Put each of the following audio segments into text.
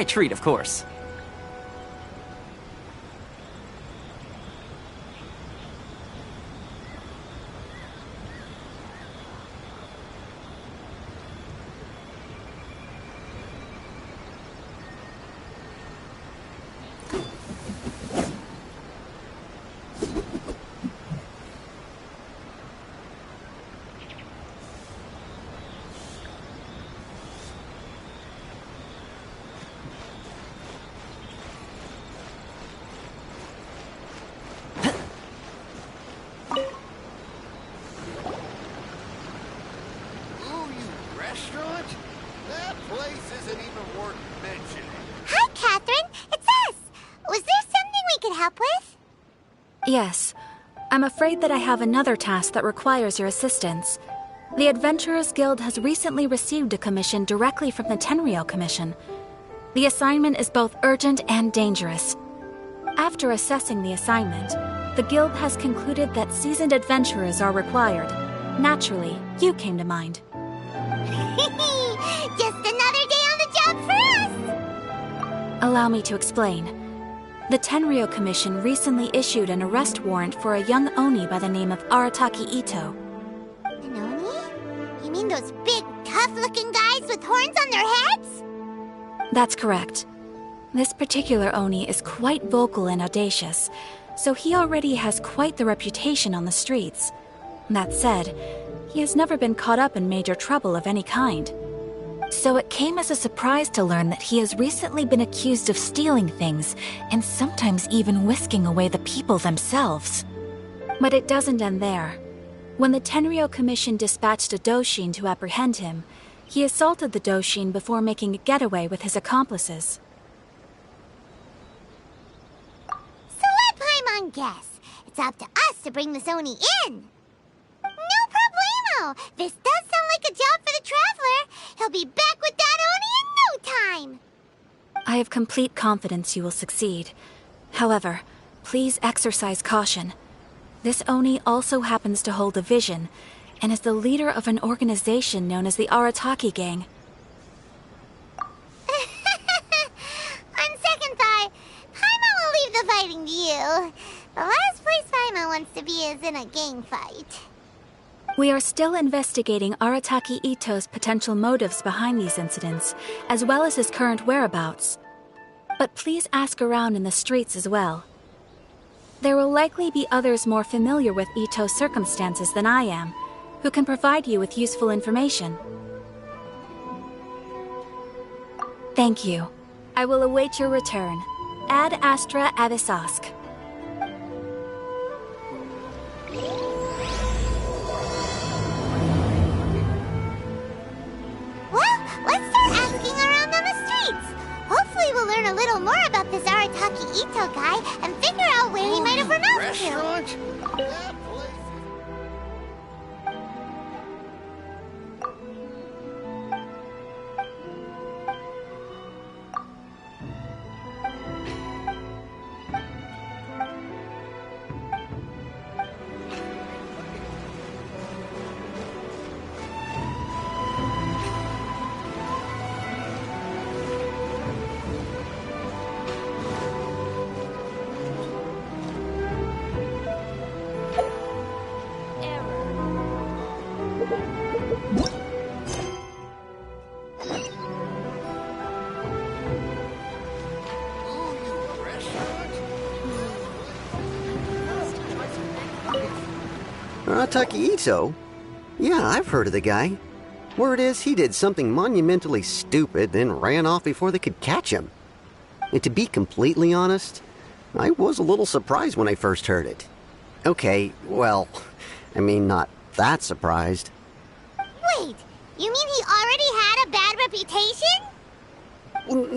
A treat, of course. Yes. I'm afraid that I have another task that requires your assistance. The Adventurers Guild has recently received a commission directly from the Tenryou Commission. The assignment is both urgent and dangerous. After assessing the assignment, the Guild has concluded that seasoned adventurers are required. Naturally, you came to mind. Just another day on the job for us! Allow me to explain. The Tenryou Commission recently issued an arrest warrant for a young Oni by the name of Arataki Itto. An Oni? You mean those big, tough-looking guys with horns on their heads? That's correct. This particular Oni is quite vocal and audacious, so he already has quite the reputation on the streets. That said, he has never been caught up in major trouble of any kind. So it came as a surprise to learn that he has recently been accused of stealing things, and sometimes even whisking away the people themselves. But it doesn't end there. When the Tenryou Commission dispatched a Doshin to apprehend him, he assaulted the Doshin before making a getaway with his accomplices. So let Paimon guess. It's up to us to bring this Oni in. No problemo! This does sound like a job for the Traveler. He'll be back with that Oni in no time! I have complete confidence you will succeed. However, please exercise caution. This Oni also happens to hold a vision, and is the leader of an organization known as the Arataki Gang. On second thought, Paimon will leave the fighting to you. The last place Paimon wants to be is in a gang fight. We are still investigating Arataki Itto's potential motives behind these incidents, as well as his current whereabouts. But please ask around in the streets as well. There will likely be others more familiar with Itto's circumstances than I am, who can provide you with useful information. Thank you. I will await your return. Ad Astra Avisask. We'll learn a little more about this Arataki Itto guy and figure out where he might have run off to. Arataki Itto? Yeah, I've heard of the guy. Word is he did something monumentally stupid, then ran off before they could catch him. And to be completely honest, I was a little surprised when I first heard it. Okay, well, I mean, not that surprised. Wait, you mean he already had a bad reputation?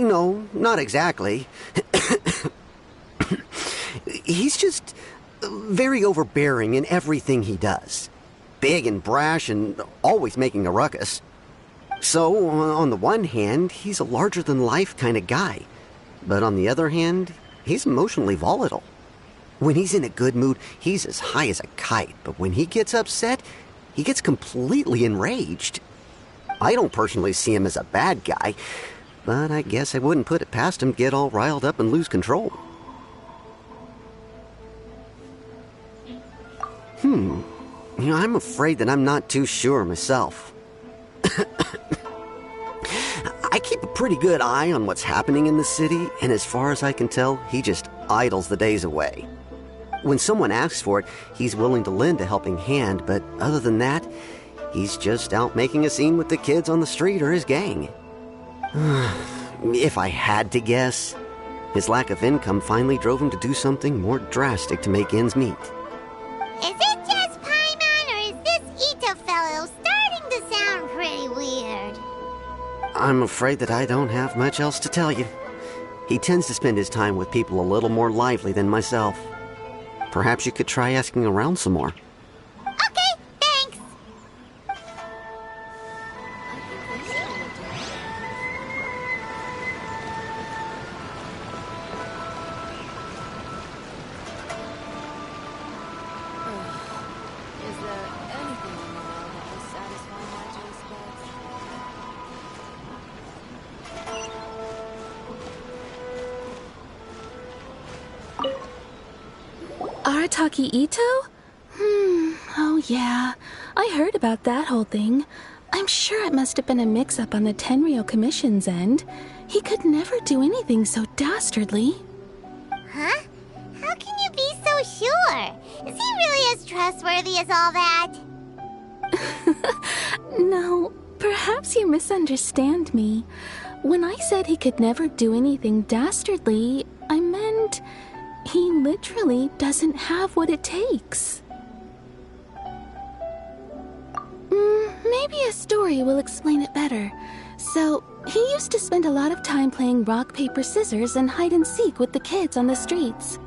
No, not exactly. He's just very overbearing in everything he does. Big and brash and always making a ruckus. So, on the one hand, he's a larger-than-life kind of guy. But on the other hand, he's emotionally volatile. When he's in a good mood, he's as high as a kite. But when he gets upset, he gets completely enraged. I don't personally see him as a bad guy, but I guess I wouldn't put it past him to get all riled up and lose control. I'm afraid that I'm not too sure myself. I keep a pretty good eye on what's happening in the city, and as far as I can tell, he just idles the days away. When someone asks for it, he's willing to lend a helping hand, but other than that, he's just out making a scene with the kids on the street or his gang. If I had to guess, his lack of income finally drove him to do something more drastic to make ends meet. Is it just Paimon, or is this Itto fellow starting to sound pretty weird? I'm afraid that I don't have much else to tell you. He tends to spend his time with people a little more lively than myself. Perhaps you could try asking around some more. Okay, thanks. Is there anything in the world that will satisfy my taste buds? Arataki Itto? Oh yeah. I heard about that whole thing. I'm sure it must have been a mix-up on the Tenryou Commission's end. He could never do anything so dastardly. Huh? How can you be so sure? Is he really as trustworthy as all that? No, perhaps you misunderstand me. When I said he could never do anything dastardly, I meant he literally doesn't have what it takes. Maybe a story will explain it better. So, he used to spend a lot of time playing rock, paper, scissors and hide and seek with the kids on the streets.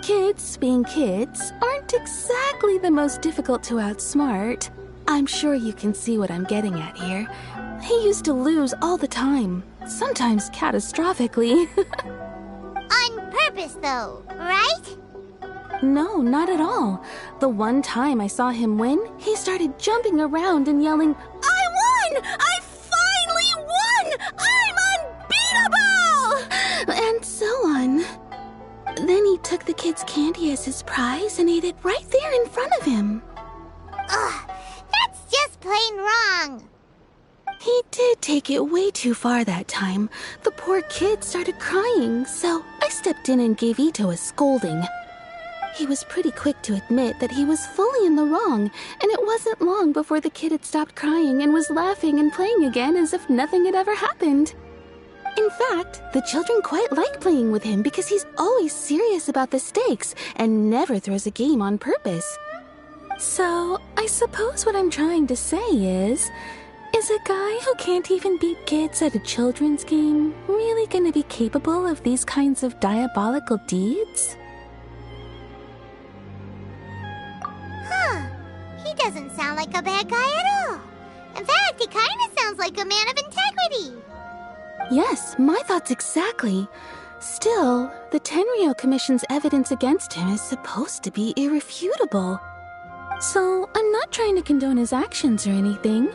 Kids, being kids, aren't exactly the most difficult to outsmart. I'm sure you can see what I'm getting at here. He used to lose all the time, sometimes catastrophically. On purpose, though, right? No, not at all. The one time I saw him win, he started jumping around and yelling, "I won! I finally won! I'm unbeatable!" And so on. Then he took the kid's candy as his prize and ate it right there in front of him. Ugh, that's just plain wrong. He did take it way too far that time. The poor kid started crying, so I stepped in and gave Itto a scolding. He was pretty quick to admit that he was fully in the wrong, and it wasn't long before the kid had stopped crying and was laughing and playing again as if nothing had ever happened. In fact, the children quite like playing with him because he's always serious about the stakes and never throws a game on purpose. So, I suppose what I'm trying to say is a guy who can't even beat kids at a children's game really gonna be capable of these kinds of diabolical deeds? Huh. He doesn't sound like a bad guy at all. In fact, he kind of sounds like a man of integrity. Yes, my thoughts exactly. Still, the Tenryou Commission's evidence against him is supposed to be irrefutable. So, I'm not trying to condone his actions or anything.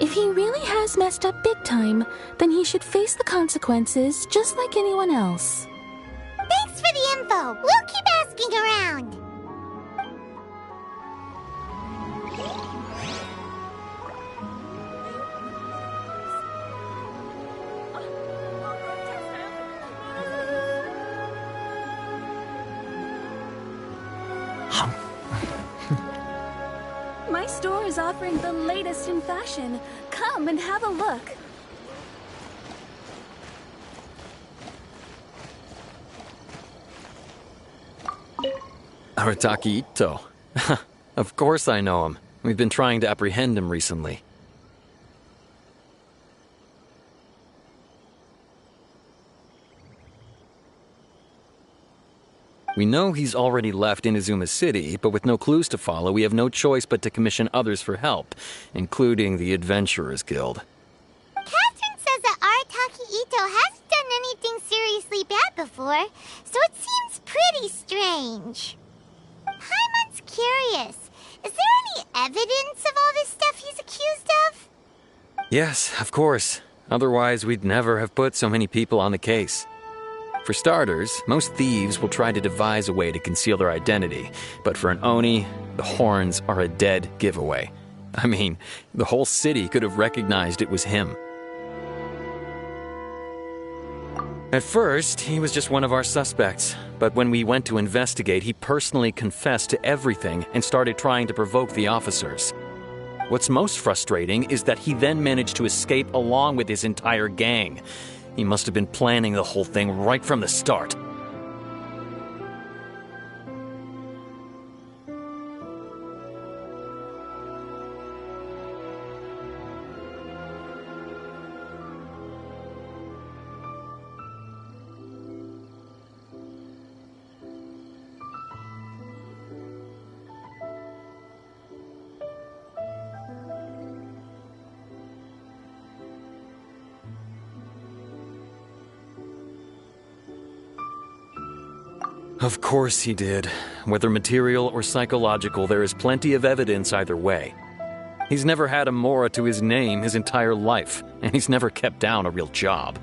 If he really has messed up big time, then he should face the consequences just like anyone else. Thanks for the info. We'll keep asking around. My store is offering the latest in fashion. Come and have a look. Arataki Itto. Of course I know him. We've been trying to apprehend him recently. We know he's already left Inazuma City, but with no clues to follow, we have no choice but to commission others for help, including the Adventurers Guild. Catherine says that Arataki Itto hasn't done anything seriously bad before, so it seems pretty strange. Paimon's curious. Is there any evidence of all this stuff he's accused of? Yes, of course. Otherwise, we'd never have put so many people on the case. For starters, most thieves will try to devise a way to conceal their identity, but for an Oni, the horns are a dead giveaway. I mean, the whole city could have recognized it was him. At first, he was just one of our suspects, but when we went to investigate, he personally confessed to everything and started trying to provoke the officers. What's most frustrating is that he then managed to escape along with his entire gang. He must have been planning the whole thing right from the start. Of course he did. Whether material or psychological, there is plenty of evidence either way. He's never had a Mora to his name his entire life, and he's never kept down a real job.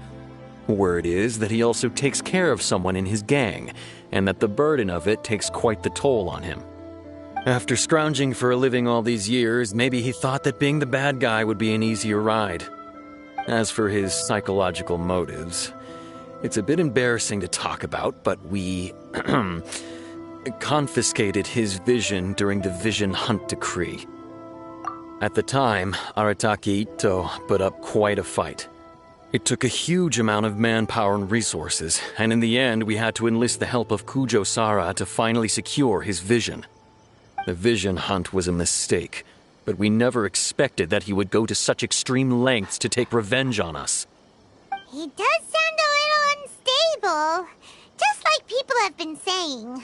Word is that he also takes care of someone in his gang, and that the burden of it takes quite the toll on him. After scrounging for a living all these years, maybe he thought that being the bad guy would be an easier ride. As for his psychological motives, it's a bit embarrassing to talk about, but we confiscated his vision during the Vision Hunt Decree. At the time, Arataki Itto put up quite a fight. It took a huge amount of manpower and resources, and in the end we had to enlist the help of Kujo-Sara to finally secure his vision. The Vision Hunt was a mistake, but we never expected that he would go to such extreme lengths to take revenge on us. He does sound a little unstable, just like people have been saying.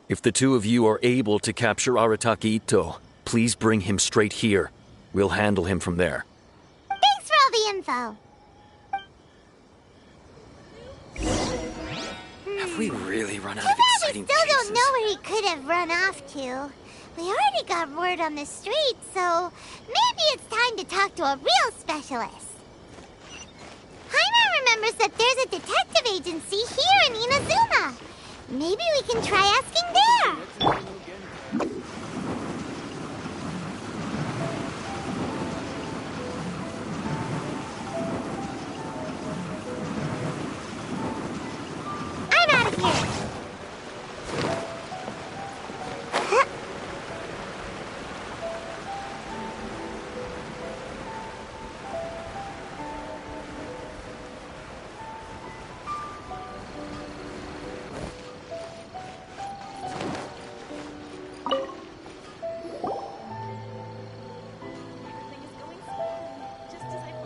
If the two of you are able to capture Arataki Itto, please bring him straight here. We'll handle him from there. Thanks for all the info. Have we really run out Too of bad we exciting still cases? don't know where he could have run off to. We already got word on the street, so maybe it's time to talk to a real specialist. Jaime remembers that there's a detective agency here in Inazuma. Maybe we can try asking there. I'm out of here.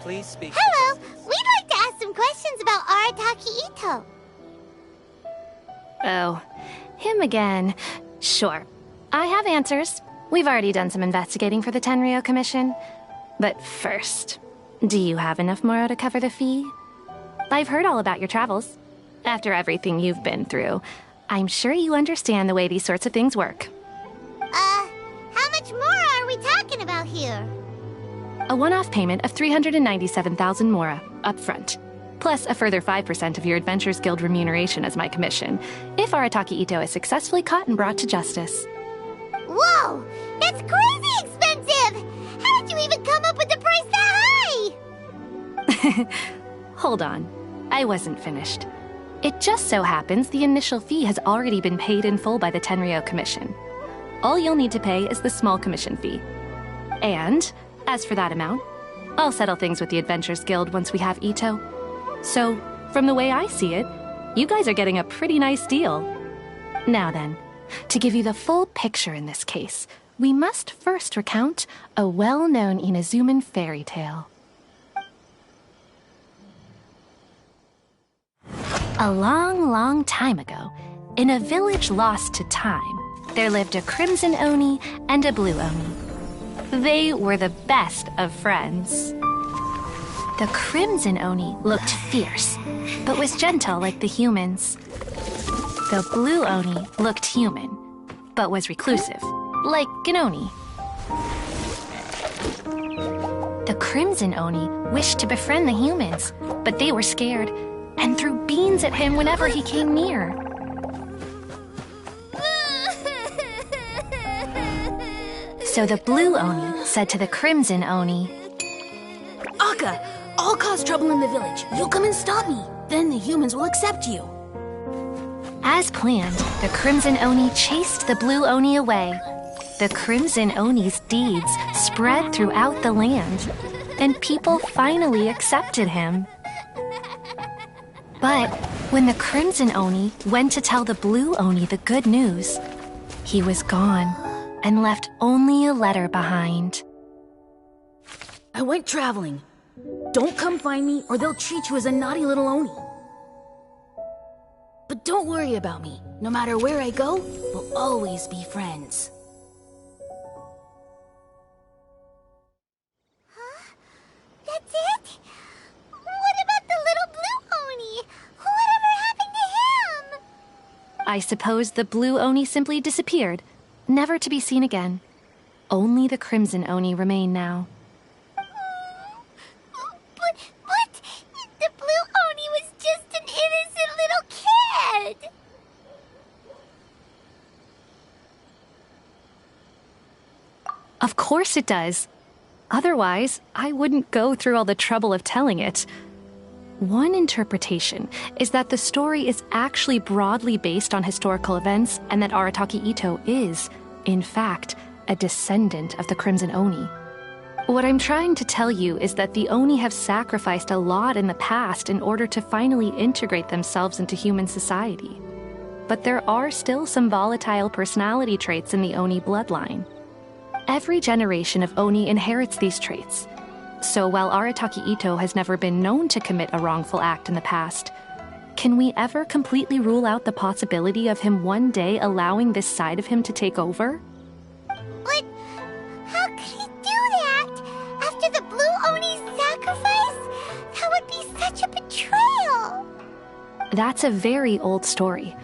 Please speak. Hello, we'd like to ask some questions about Arataki Itto. Oh, him again. Sure. I have answers. We've already done some investigating for the Tenryou Commission. But first, do you have enough Moro to cover the fee? I've heard all about your travels. After everything you've been through, I'm sure you understand the way these sorts of things work. How much more are we talking about here? A one-off payment of 397,000 Mora, up front. Plus a further 5% of your Adventures Guild remuneration as my commission, if Arataki Itto is successfully caught and brought to justice. Whoa! That's crazy expensive! How did you even come up with the price that high? Hold on. I wasn't finished. It just so happens the initial fee has already been paid in full by the Tenryou Commission. All you'll need to pay is the small commission fee. And, as for that amount, I'll settle things with the Adventures Guild once we have Itto. So, from the way I see it, you guys are getting a pretty nice deal. Now then, to give you the full picture in this case, we must first recount a well-known Inazuman fairy tale. A long, long time ago, in a village lost to time, there lived a crimson Oni and a blue Oni. They were the best of friends. The crimson Oni looked fierce, but was gentle like the humans. The blue Oni looked human, but was reclusive, like an Oni. The Crimson Oni wished to befriend the humans, but they were scared and threw beans at him whenever he came near. So the Blue Oni said to the Crimson Oni, Akka, I'll cause trouble in the village. You'll come and stop me. Then the humans will accept you. As planned, the Crimson Oni chased the Blue Oni away. The Crimson Oni's deeds spread throughout the land, and people finally accepted him. But when the Crimson Oni went to tell the Blue Oni the good news, he was gone and left only a letter behind. I went traveling. Don't come find me or they'll treat you as a naughty little Oni. But don't worry about me. No matter where I go, we'll always be friends. That's it? What about the little Blue Oni? Whatever happened to him? I suppose the Blue Oni simply disappeared, never to be seen again. Only the Crimson Oni remain now. But the Blue Oni was just an innocent little kid. Of course it does. Otherwise, I wouldn't go through all the trouble of telling it. One interpretation is that the story is actually broadly based on historical events and that Arataki Itto is, in fact, a descendant of the Crimson Oni. What I'm trying to tell you is that the Oni have sacrificed a lot in the past in order to finally integrate themselves into human society. But there are still some volatile personality traits in the Oni bloodline. Every generation of Oni inherits these traits. So while Arataki Itto has never been known to commit a wrongful act in the past, can we ever completely rule out the possibility of him one day allowing this side of him to take over? But how could he do that? After the Blue Oni's sacrifice? That would be such a betrayal. That's a very old story.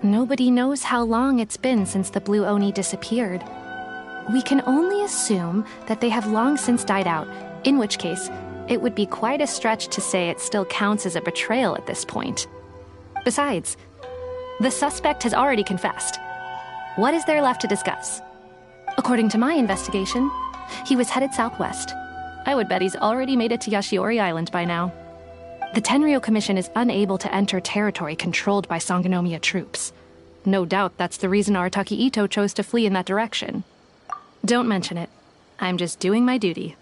Nobody knows how long it's been since the Blue Oni disappeared. We can only assume that they have long since died out, in which case, it would be quite a stretch to say it still counts as a betrayal at this point. Besides, the suspect has already confessed. What is there left to discuss? According to my investigation, he was headed southwest. I would bet he's already made it to Yashiori Island by now. The Tenryou Commission is unable to enter territory controlled by Sangonomiya troops. No doubt that's the reason Arataki Itto chose to flee in that direction. Don't mention it. I'm just doing my duty.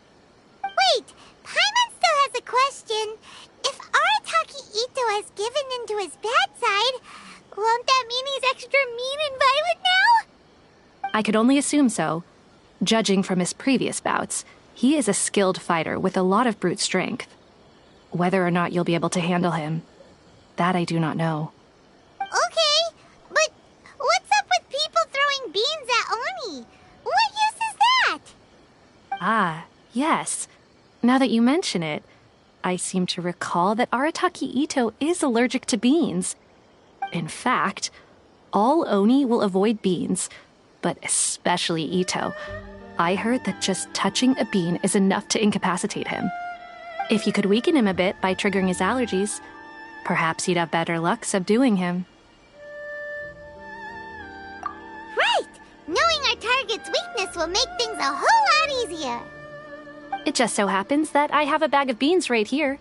Wait, Paimon still has a question. If Arataki Itto has given in to his bad side, won't that mean he's extra mean and violent now? I could only assume so. Judging from his previous bouts, he is a skilled fighter with a lot of brute strength. Whether or not you'll be able to handle him, that I do not know. Okay, but what's up with people throwing beans at Oni? What use is that? Ah, yes. Now that you mention it, I seem to recall that Arataki Itto is allergic to beans. In fact, all Oni will avoid beans, but especially Itto. I heard that just touching a bean is enough to incapacitate him. If you could weaken him a bit by triggering his allergies, perhaps you'd have better luck subduing him. Right! Knowing our target's weakness will make things a whole lot easier. It just so happens that I have a bag of beans right here.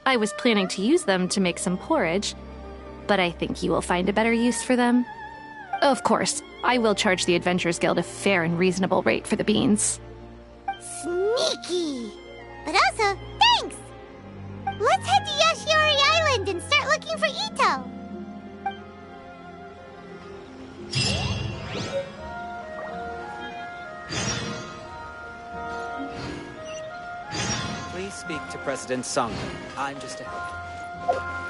I was planning to use them to make some porridge, but I think you will find a better use for them. Of course, I will charge the Adventurers Guild a fair and reasonable rate for the beans. Sneaky! But also, thanks! Let's head to Yashiori Island and start looking for Itto. Please speak to President Sung. I'm just a helper.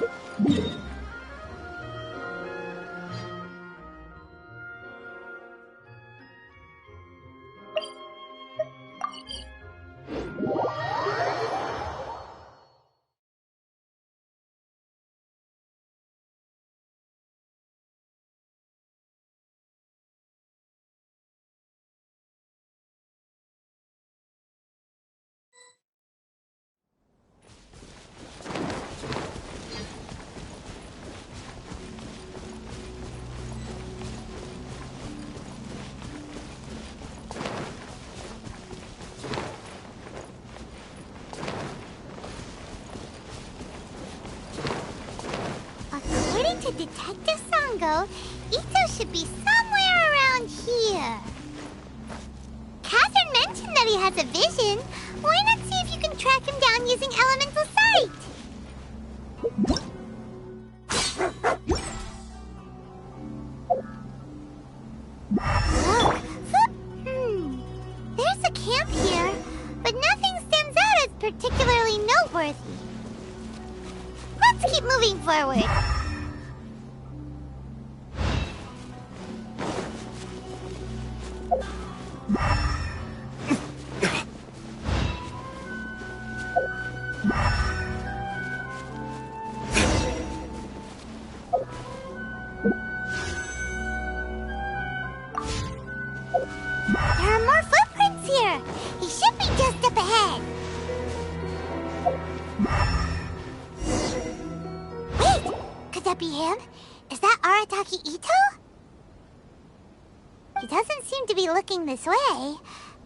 to Detective Sango, Itto should be somewhere around here. Catherine mentioned that he has a vision. Why not see if you can track him down using elemental sight? Look. There's a camp here, but nothing stands out as particularly noteworthy. Let's keep moving forward. There are more footprints here. He should be just up ahead. Wait! Could that be him? Is that Arataki Itto? He doesn't seem to be looking this way.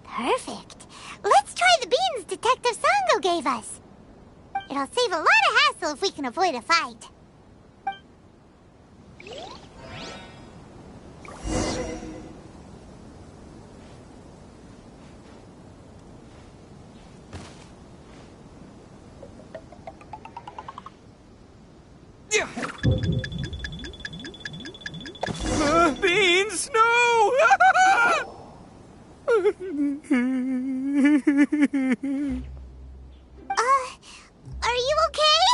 Perfect. Let's try the beans Detective Sango gave us. It'll save a lot of hassle if we can avoid a fight. Beans, no! Are you okay?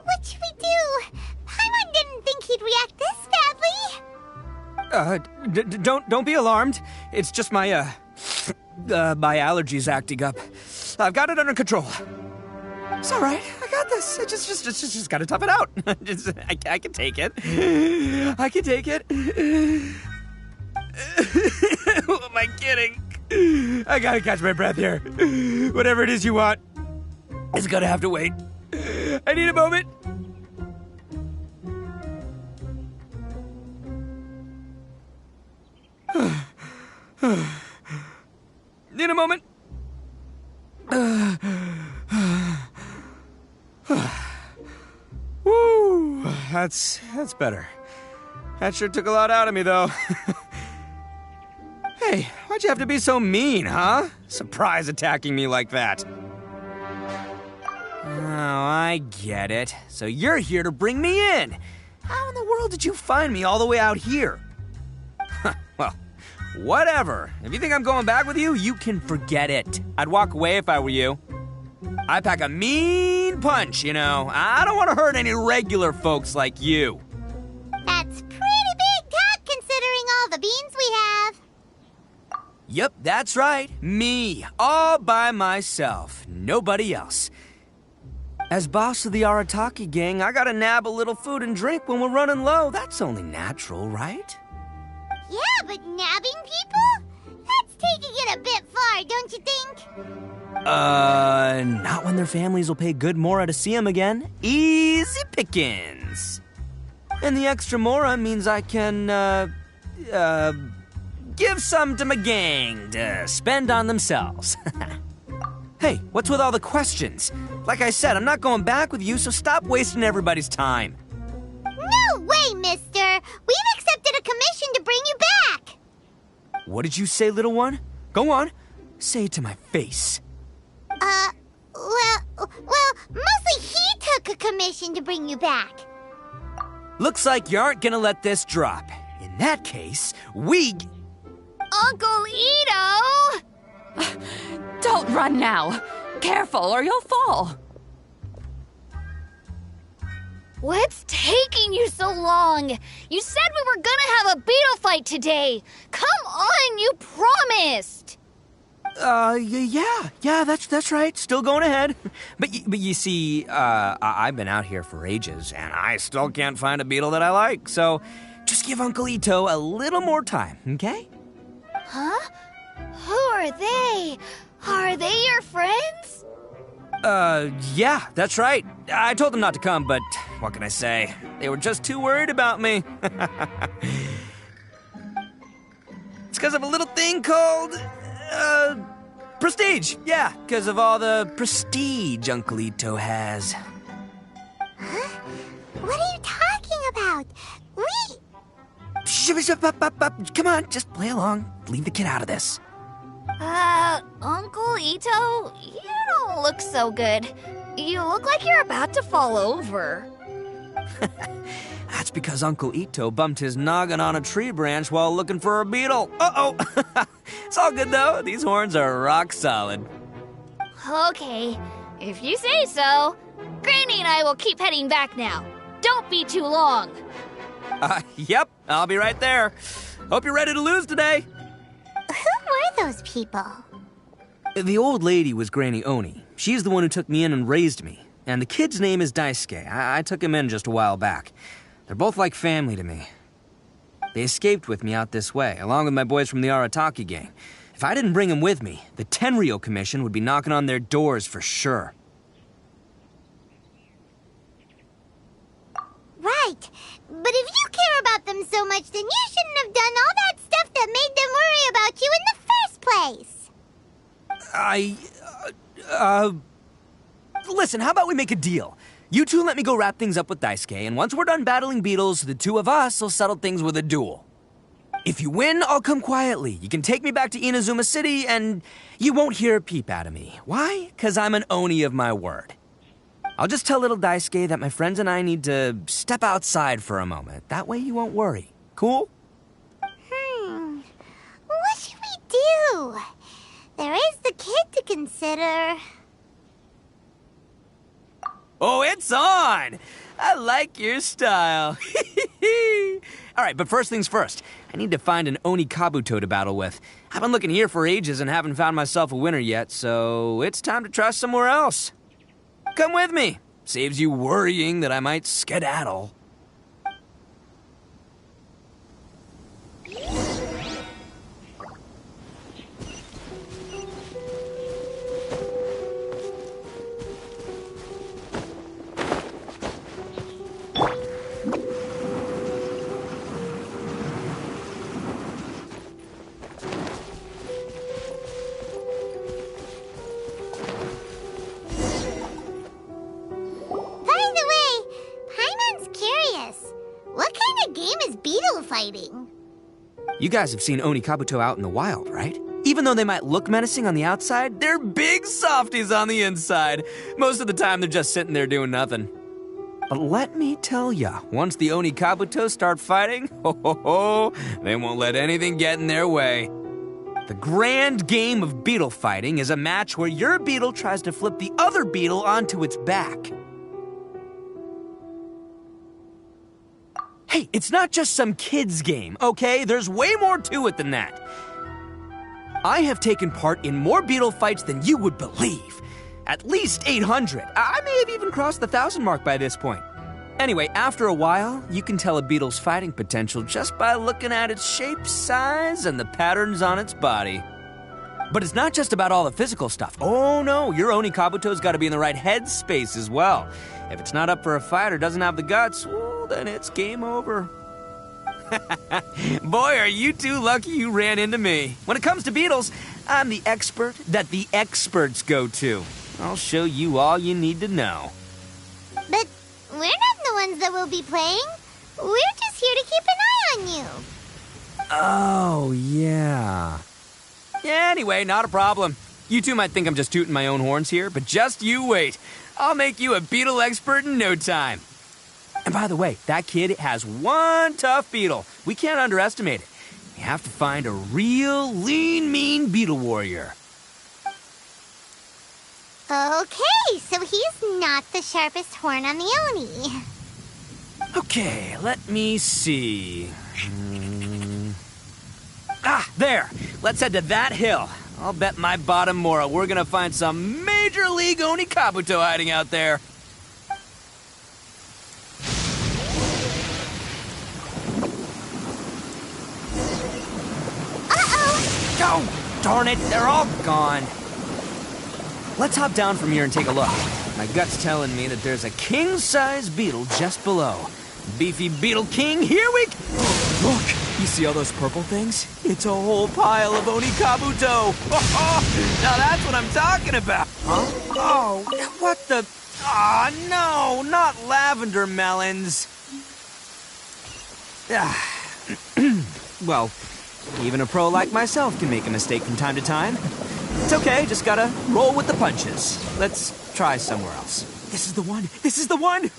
What should we do? Paimon didn't think he'd react this badly. Don't be alarmed. It's just my my allergies acting up. I've got it under control. It's all right. I got this. I just gotta tough it out. I can take it. I can take it. Who am I kidding? I gotta catch my breath here. Whatever it is you want, it's gonna have to wait. I need a moment. Need a moment. Woo, that's better. That sure took a lot out of me, though. Hey, why'd you have to be so mean, huh? Surprise attacking me like that. Oh, I get it. So you're here to bring me in. How in the world did you find me all the way out here? Well, whatever. If you think I'm going back with you, you can forget it. I'd walk away if I were you. I pack a mean punch, you know. I don't want to hurt any regular folks like you. That's pretty big talk considering all the beans we have. Yep, that's right. Me, all by myself. Nobody else. As boss of the Arataki gang, I gotta nab a little food and drink when we're running low. That's only natural, right? Yeah, but nabbing people? That's taking it a bit far, don't you think? Not when their families will pay good mora to see them again. Easy pickings. And the extra mora means I can, give some to my gang to spend on themselves. Hey, what's with all the questions? Like I said, I'm not going back with you, so stop wasting everybody's time. No way, mister! We've accepted a commission to bring you back! What did you say, little one? Go on. Say it to my face. Well, mostly he took a commission to bring you back. Looks like you aren't gonna let this drop. In that case, Uncle Itto! Don't run now. Careful or you'll fall. What's taking you so long? You said we were gonna have a Beetle fight today. Come on, you promised. Yeah, that's right. Still going ahead. But you see, I've been out here for ages, and I still can't find a beetle that I like. So, just give Uncle Itto a little more time, okay? Huh? Who are they? Are they your friends? Yeah, that's right. I told them not to come, but what can I say? They were just too worried about me. It's because of a little thing called, prestige. Yeah, because of all the prestige Uncle Itto has. Huh? What are you talking about? Come on, just play along. Leave the kid out of this. Uncle Itto, you don't look so good. You look like you're about to fall over. That's because Uncle Itto bumped his noggin on a tree branch while looking for a beetle. Uh-oh. It's all good, though. These horns are rock solid. Okay, if you say so. Granny and I will keep heading back now. Don't be too long. Yep, I'll be right there. Hope you're ready to lose today. Who were those people? The old lady was Granny Oni. She's the one who took me in and raised me. And the kid's name is Daisuke. I took him in just a while back. They're both like family to me. They escaped with me out this way, along with my boys from the Arataki gang. If I didn't bring them with me, the Tenryou Commission would be knocking on their doors for sure. Right. But if you care about them so much, then you shouldn't have done all that stuff that made them worry about you in the first place. Listen, how about we make a deal? You two let me go wrap things up with Daisuke, and once we're done battling beetles, the two of us will settle things with a duel. If you win, I'll come quietly. You can take me back to Inazuma City, and you won't hear a peep out of me. Why? 'Cause I'm an Oni of my word. I'll just tell little Daisuke that my friends and I need to step outside for a moment. That way you won't worry. Cool? What should we do? There is the kid to consider. Oh, it's on! I like your style. All right, but first things first. I need to find an Oni Kabuto to battle with. I've been looking here for ages and haven't found myself a winner yet, so it's time to try somewhere else. Come with me. Saves you worrying that I might skedaddle. Fighting. You guys have seen Oni Kabuto out in the wild, right? Even though they might look menacing on the outside, they're big softies on the inside. Most of the time, they're just sitting there doing nothing. But let me tell ya, once the Oni Kabuto start fighting, they won't let anything get in their way. The grand game of beetle fighting is a match where your beetle tries to flip the other beetle onto its back. Hey, it's not just some kid's game, okay? There's way more to it than that. I have taken part in more beetle fights than you would believe. At least 800. I may have even crossed the 1,000 mark by this point. Anyway, after a while, you can tell a beetle's fighting potential just by looking at its shape, size, and the patterns on its body. But it's not just about all the physical stuff. Oh no, your Oni Kabuto's got to be in the right headspace as well. If it's not up for a fight or doesn't have the guts, well, then it's game over. Boy, are you two lucky you ran into me. When it comes to beetles, I'm the expert that the experts go to. I'll show you all you need to know. But we're not the ones that will be playing. We're just here to keep an eye on you. Oh, yeah. Yeah, anyway, not a problem. You two might think I'm just tooting my own horns here, but just you wait. I'll make you a beetle expert in no time. And by the way, that kid has one tough beetle. We can't underestimate it. We have to find a real lean, mean beetle warrior. Okay, so he's not the sharpest horn on the Oni. Okay, let me see. Ah, there. Let's head to that hill. I'll bet my bottom moral we're gonna find some major league Oni Kabuto hiding out there. Oh, darn it, they're all gone. Let's hop down from here and take a look. My gut's telling me that there's a king-size beetle just below. Beefy Beetle King, here we go. Look, you see all those purple things? It's a whole pile of Oni Kabuto. Now that's what I'm talking about. Huh? Oh, what the? Ah, no, not lavender melons. Well, even a pro like myself can make a mistake from time to time. It's okay, just gotta roll with the punches. Let's try somewhere else. This is the one! This is the one!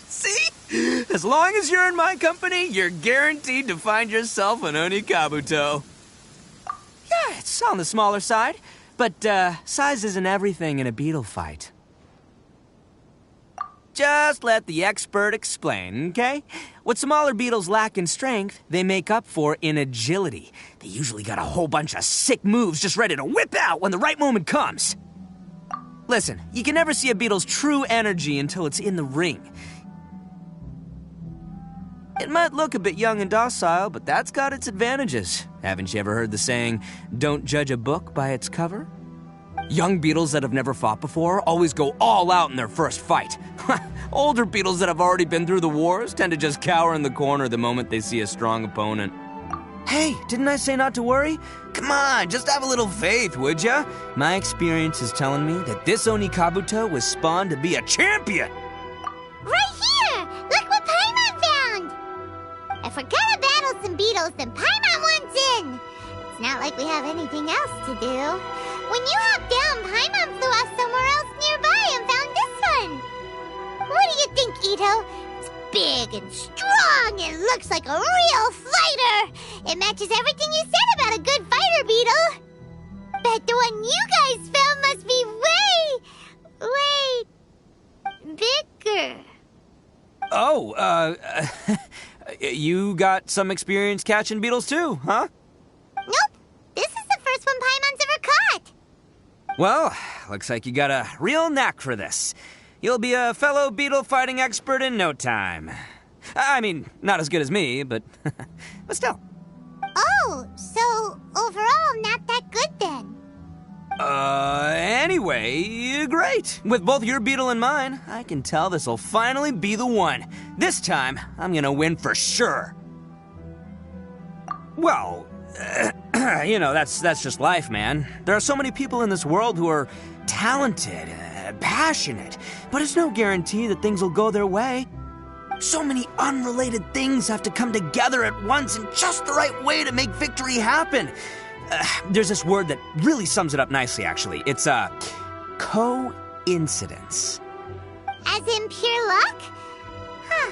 See? As long as you're in my company, you're guaranteed to find yourself an Onikabuto. Yeah, it's on the smaller side, but size isn't everything in a beetle fight. Just let the expert explain, okay? What smaller beetles lack in strength, they make up for in agility. They usually got a whole bunch of sick moves just ready to whip out when the right moment comes. Listen, you can never see a beetle's true energy until it's in the ring. It might look a bit young and docile, but that's got its advantages. Haven't you ever heard the saying, don't judge a book by its cover? Young beetles that have never fought before always go all out in their first fight. Older beetles that have already been through the wars tend to just cower in the corner the moment they see a strong opponent. Hey, didn't I say not to worry? Come on, just have a little faith, would ya? My experience is telling me that this Onikabuto was spawned to be a champion! Right here! Look what Paimon found! If we're gonna battle some beetles, then Paimon wants in! It's not like we have anything else to do. When you hopped down, Paimon flew off somewhere else nearby and found this one. What do you think, Itto? It's big and strong and looks like a real fighter. It matches everything you said about a good fighter, Beetle. Bet the one you guys found must be way bigger. Oh, you got some experience catching beetles too, huh? Nope. This is the first one Paimon's ever caught. Well, looks like you got a real knack for this. You'll be a fellow beetle fighting expert in no time. I mean, not as good as me, but still. Oh, so overall not that good then. Anyway, great. With both your beetle and mine, I can tell this'll finally be the one. This time, I'm gonna win for sure. Well, you know, that's just life, man. There are so many people in this world who are talented, passionate, but it's no guarantee that things will go their way. So many unrelated things have to come together at once in just the right way to make victory happen. There's this word that really sums it up nicely, actually. It's, coincidence. As in pure luck? Huh.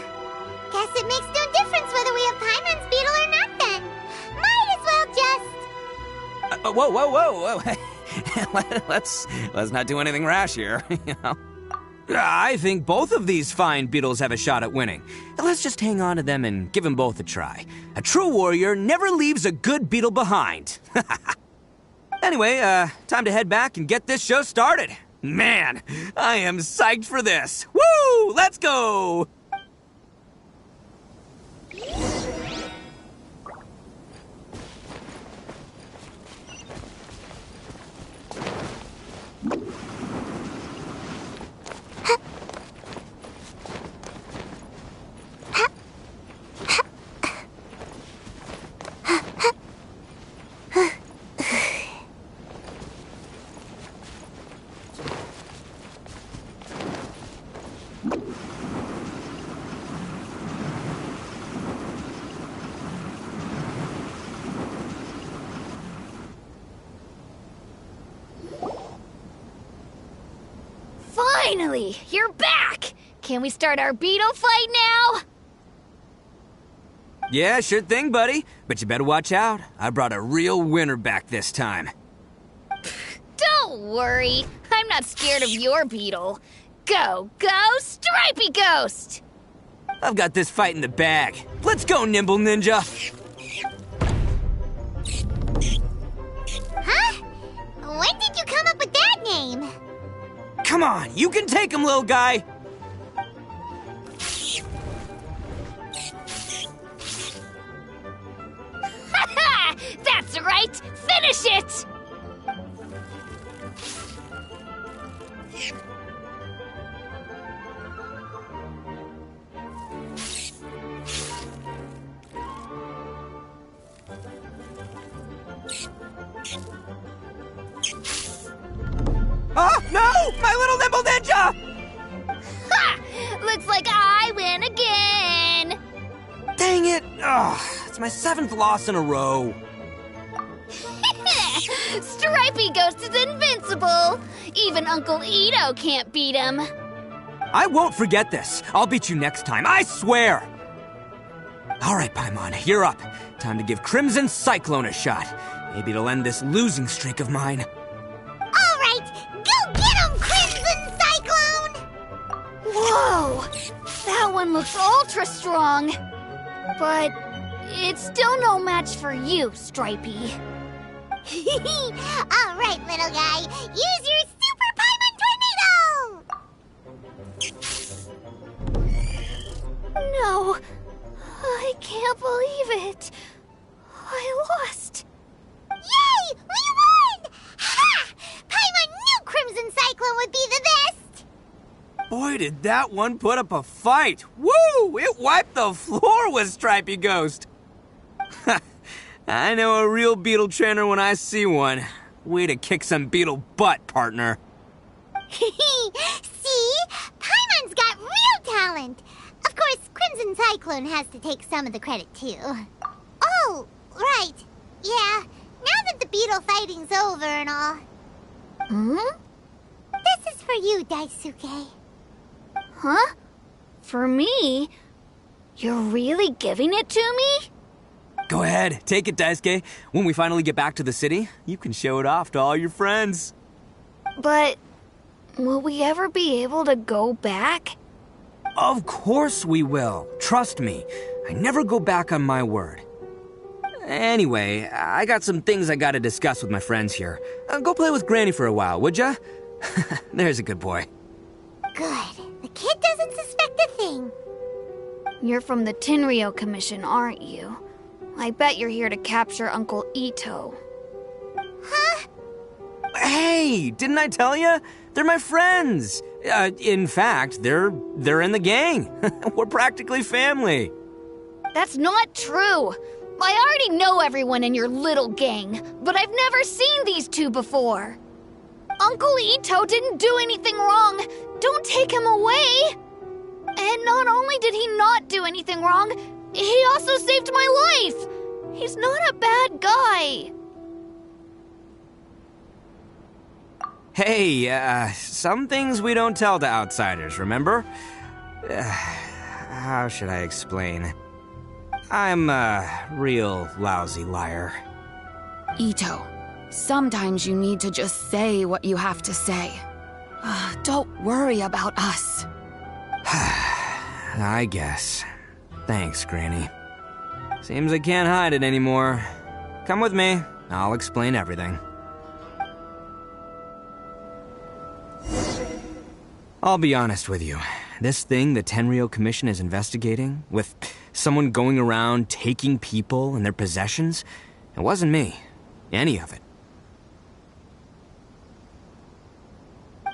Guess it makes no difference whether we have Paimon's beetle or not then. Might as well just... Whoa. Let's not do anything rash here, you know. I think both of these fine beetles have a shot at winning. Let's just hang on to them and give them both a try. A true warrior never leaves a good beetle behind. Anyway, time to head back and get this show started. Man, I am psyched for this. Woo! Let's go! Finally, you're back! Can we start our beetle fight now? Yeah, sure thing, buddy. But you better watch out. I brought a real winner back this time. Don't worry. I'm not scared of your beetle. Go, Stripey Ghost! I've got this fight in the bag. Let's go, Nimble Ninja! Huh? When did you come up with that name? Come on, you can take him, little guy! Ha! That's right! Finish it! Oh, no! My little Nimble Ninja! Ha! Looks like I win again! Dang it! Ugh, it's my 7th loss in a row. Stripey Ghost is invincible! Even Uncle Itto can't beat him. I won't forget this. I'll beat you next time, I swear! Alright, Paimon, you're up. Time to give Crimson Cyclone a shot. Maybe it'll end this losing streak of mine. Alright, go get him, Crimson Cyclone! Whoa! That one looks ultra strong. But it's still no match for you, Stripey. Alright, little guy, use your Super Paimon Tornado! No, I can't believe it. I lost. Yay! We won! Ha! Paimon knew Crimson Cyclone would be the best! Boy, did that one put up a fight! Woo! It wiped the floor with Stripey Ghost! I know a real Beetle trainer when I see one. Way to kick some Beetle butt, partner. See? Paimon's got real talent. Of course, Crimson Cyclone has to take some of the credit, too. Oh, right. Yeah, now that the Beetle fighting's over and all. This is for you, Daisuke. Huh? For me? You're really giving it to me? Go ahead, take it, Daisuke. When we finally get back to the city, you can show it off to all your friends. But will we ever be able to go back? Of course we will. Trust me. I never go back on my word. Anyway, I got some things I gotta discuss with my friends here. Go play with Granny for a while, would ya? There's a good boy. Good. The kid doesn't suspect a thing. You're from the Tenryou Commission, aren't you? I bet you're here to capture Uncle Itto. Huh? Hey, didn't I tell you? They're my friends. In fact, they're in the gang. We're practically family. That's not true. I already know everyone in your little gang, but I've never seen these two before. Uncle Itto didn't do anything wrong. Don't take him away. And not only did he not do anything wrong, he also saved my life. He's not a bad guy. Hey, some things we don't tell to outsiders, remember? How should I explain? I'm a real lousy liar. Itto, sometimes you need to just say what you have to say. Don't worry about us. I guess. Thanks, Granny. Seems I can't hide it anymore. Come with me. I'll explain everything. I'll be honest with you. This thing the Tenryou Commission is investigating, with someone going around taking people and their possessions, it wasn't me. Any of it.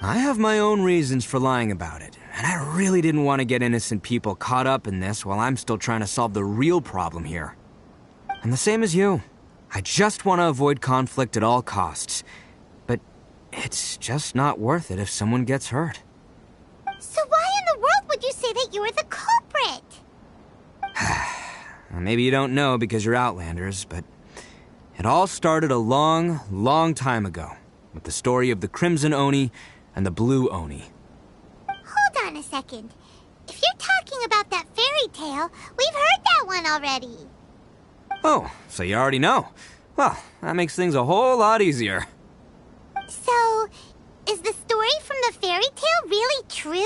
I have my own reasons for lying about it, and I really didn't want to get innocent people caught up in this while I'm still trying to solve the real problem here. I'm the same as you. I just want to avoid conflict at all costs. But it's just not worth it if someone gets hurt. So why in the world would you say that you were the culprit? Maybe you don't know because you're Outlanders, but it all started a long, long time ago with the story of the Crimson Oni and the Blue Oni. Hold on a second. If you're talking about that fairy tale, we've heard that one already. Oh, so you already know. Well, that makes things a whole lot easier. So, is the story from the fairy tale really true?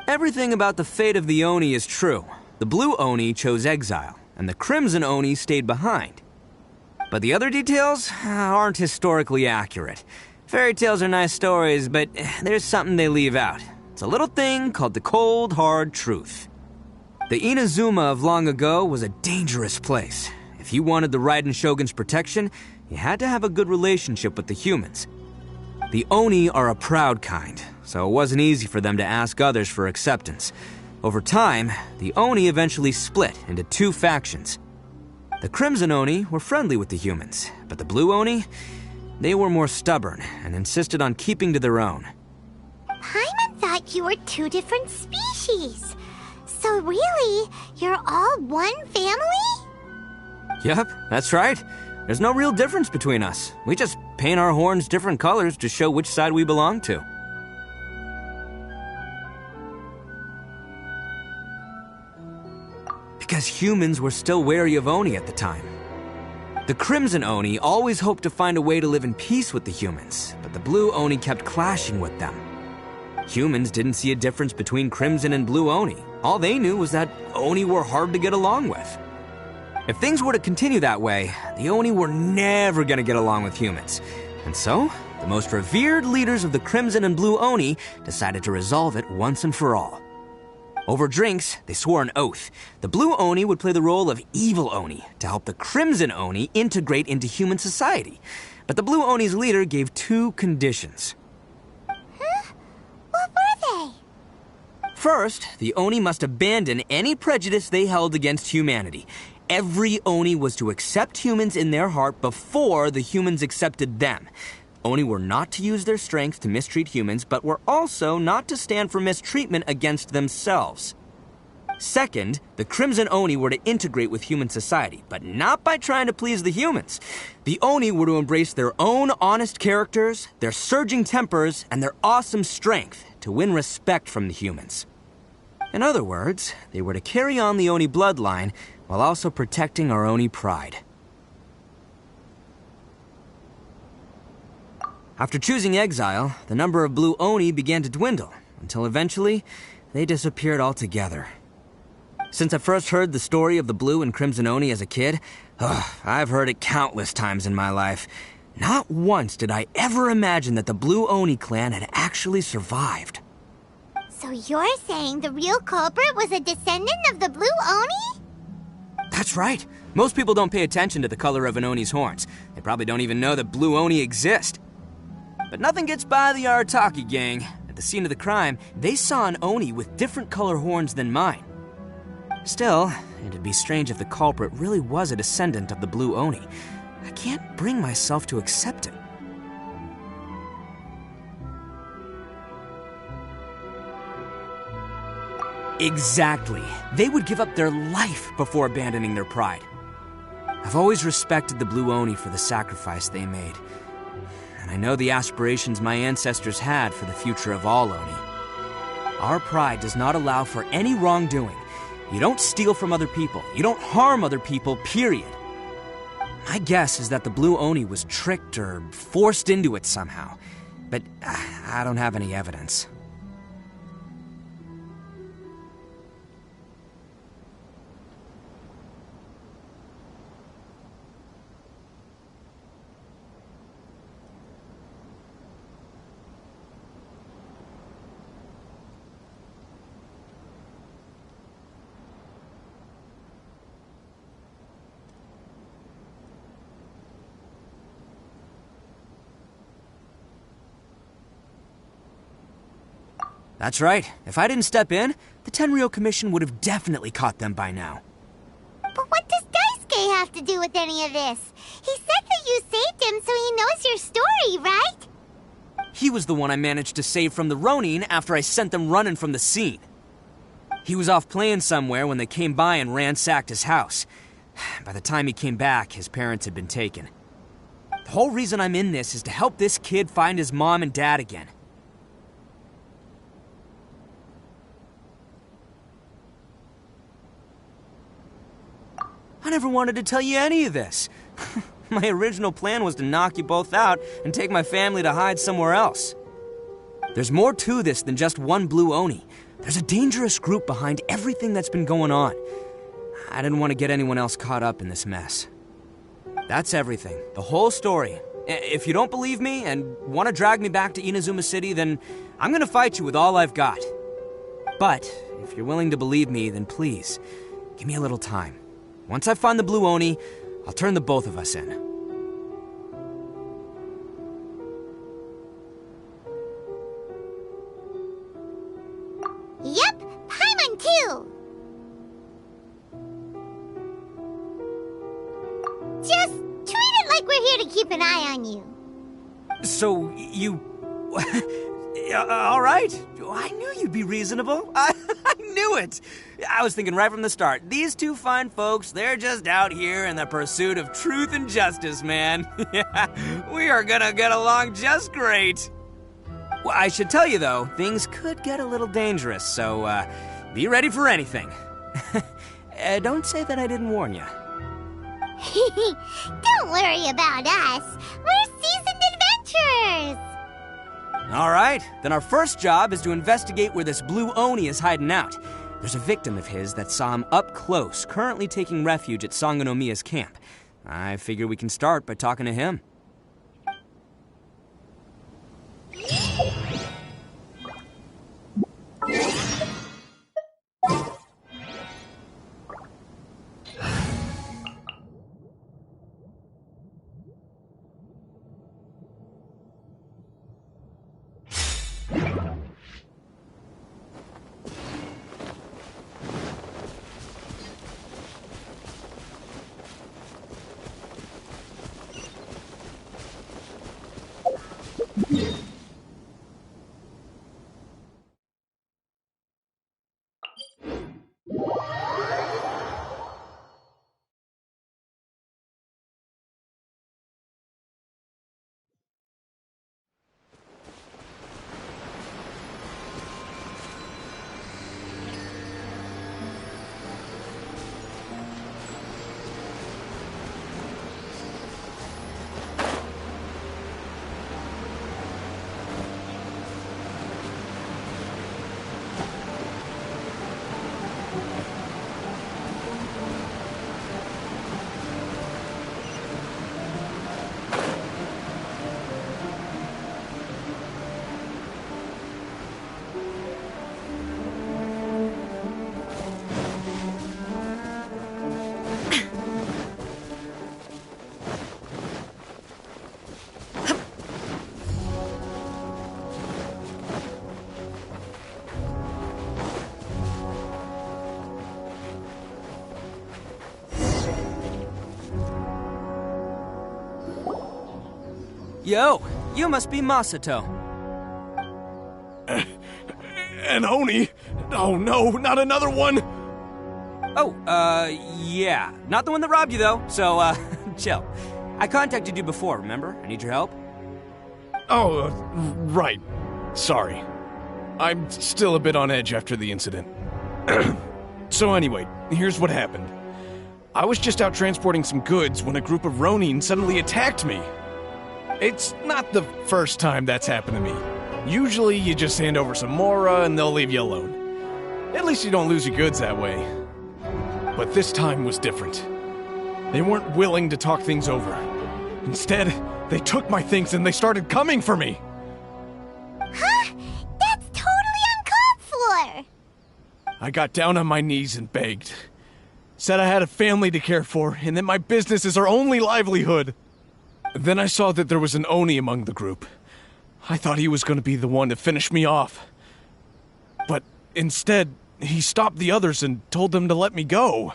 Everything about the fate of the Oni is true. The Blue Oni chose exile, and the Crimson Oni stayed behind. But the other details aren't historically accurate. Fairy tales are nice stories, but there's something they leave out. It's a little thing called the cold, hard truth. The Inazuma of long ago was a dangerous place. If you wanted the Raiden Shogun's protection, you had to have a good relationship with the humans. The Oni are a proud kind, so it wasn't easy for them to ask others for acceptance. Over time, the Oni eventually split into two factions. The Crimson Oni were friendly with the humans, but the Blue Oni, they were more stubborn and insisted on keeping to their own. Paimon thought you were two different species. So really, you're all one family? Yep, that's right. There's no real difference between us. We just paint our horns different colors to show which side we belong to. Because humans were still wary of Oni at the time. The Crimson Oni always hoped to find a way to live in peace with the humans, but the Blue Oni kept clashing with them. Humans didn't see a difference between Crimson and Blue Oni. All they knew was that Oni were hard to get along with. If things were to continue that way, the Oni were never going to get along with humans. And so, the most revered leaders of the Crimson and Blue Oni decided to resolve it once and for all. Over drinks, they swore an oath. The Blue Oni would play the role of evil Oni to help the Crimson Oni integrate into human society. But the Blue Oni's leader gave 2 conditions. Huh? What were they? First, the Oni must abandon any prejudice they held against humanity. Every Oni was to accept humans in their heart before the humans accepted them. Oni were not to use their strength to mistreat humans, but were also not to stand for mistreatment against themselves. Second, the Crimson Oni were to integrate with human society, but not by trying to please the humans. The Oni were to embrace their own honest characters, their surging tempers, and their awesome strength to win respect from the humans. In other words, they were to carry on the Oni bloodline while also protecting our Oni pride. After choosing exile, the number of Blue Oni began to dwindle, until eventually, they disappeared altogether. Since I first heard the story of the Blue and Crimson Oni as a kid, I've heard it countless times in my life. Not once did I ever imagine that the Blue Oni clan had actually survived. So you're saying the real culprit was a descendant of the Blue Oni? That's right. Most people don't pay attention to the color of an Oni's horns. They probably don't even know that Blue Oni exist. But nothing gets by the Arataki gang. At the scene of the crime, they saw an Oni with different color horns than mine. Still, it'd be strange if the culprit really was a descendant of the Blue Oni. I can't bring myself to accept it. Exactly. They would give up their life before abandoning their pride. I've always respected the Blue Oni for the sacrifice they made. And I know the aspirations my ancestors had for the future of all Oni. Our pride does not allow for any wrongdoing. You don't steal from other people. You don't harm other people, period. My guess is that the Blue Oni was tricked or forced into it somehow. But I don't have any evidence. That's right. If I didn't step in, the Tenryou Commission would have definitely caught them by now. But what does Daisuke have to do with any of this? He said that you saved him so he knows your story, right? He was the one I managed to save from the Ronin after I sent them running from the scene. He was off playing somewhere when they came by and ransacked his house. By the time he came back, his parents had been taken. The whole reason I'm in this is to help this kid find his mom and dad again. I never wanted to tell you any of this. My original plan was to knock you both out and take my family to hide somewhere else. There's more to this than just one Blue Oni. There's a dangerous group behind everything that's been going on. I didn't want to get anyone else caught up in this mess. That's everything. The whole story. If you don't believe me and want to drag me back to Inazuma City, then I'm going to fight you with all I've got. But if you're willing to believe me, then please, give me a little time. Once I find the Blue Oni, I'll turn the both of us in. Yep, Paimon too! Just treat it like we're here to keep an eye on you. So, you... All right. I knew you'd be reasonable. I knew it! I was thinking right from the start, these two fine folks, they're just out here in the pursuit of truth and justice, man. We are gonna get along just great. Well, I should tell you, though, things could get a little dangerous, so, be ready for anything. Don't say that I didn't warn you. Don't worry about us. We're seasoned adventurers. All right, then our first job is to investigate where this blue Oni is hiding out. There's a victim of his that saw him up close, currently taking refuge at Sangonomiya's camp. I figure we can start by talking to him. Yo, you must be Masato. An Oni? Oh no, not another one! Oh, yeah. Not the one that robbed you, though, so, chill. I contacted you before, remember? I need your help. Oh, right. Sorry. I'm still a bit on edge after the incident. So anyway, here's what happened. I was just out transporting some goods when a group of Ronin suddenly attacked me. It's not the first time that's happened to me. Usually you just hand over some Mora and they'll leave you alone. At least you don't lose your goods that way. But this time was different. They weren't willing to talk things over. Instead, they took my things and they started coming for me. Huh? That's totally uncalled for! I got down on my knees and begged. Said I had a family to care for and that my business is our only livelihood. Then I saw that there was an Oni among the group. I thought he was going to be the one to finish me off. But instead, he stopped the others and told them to let me go.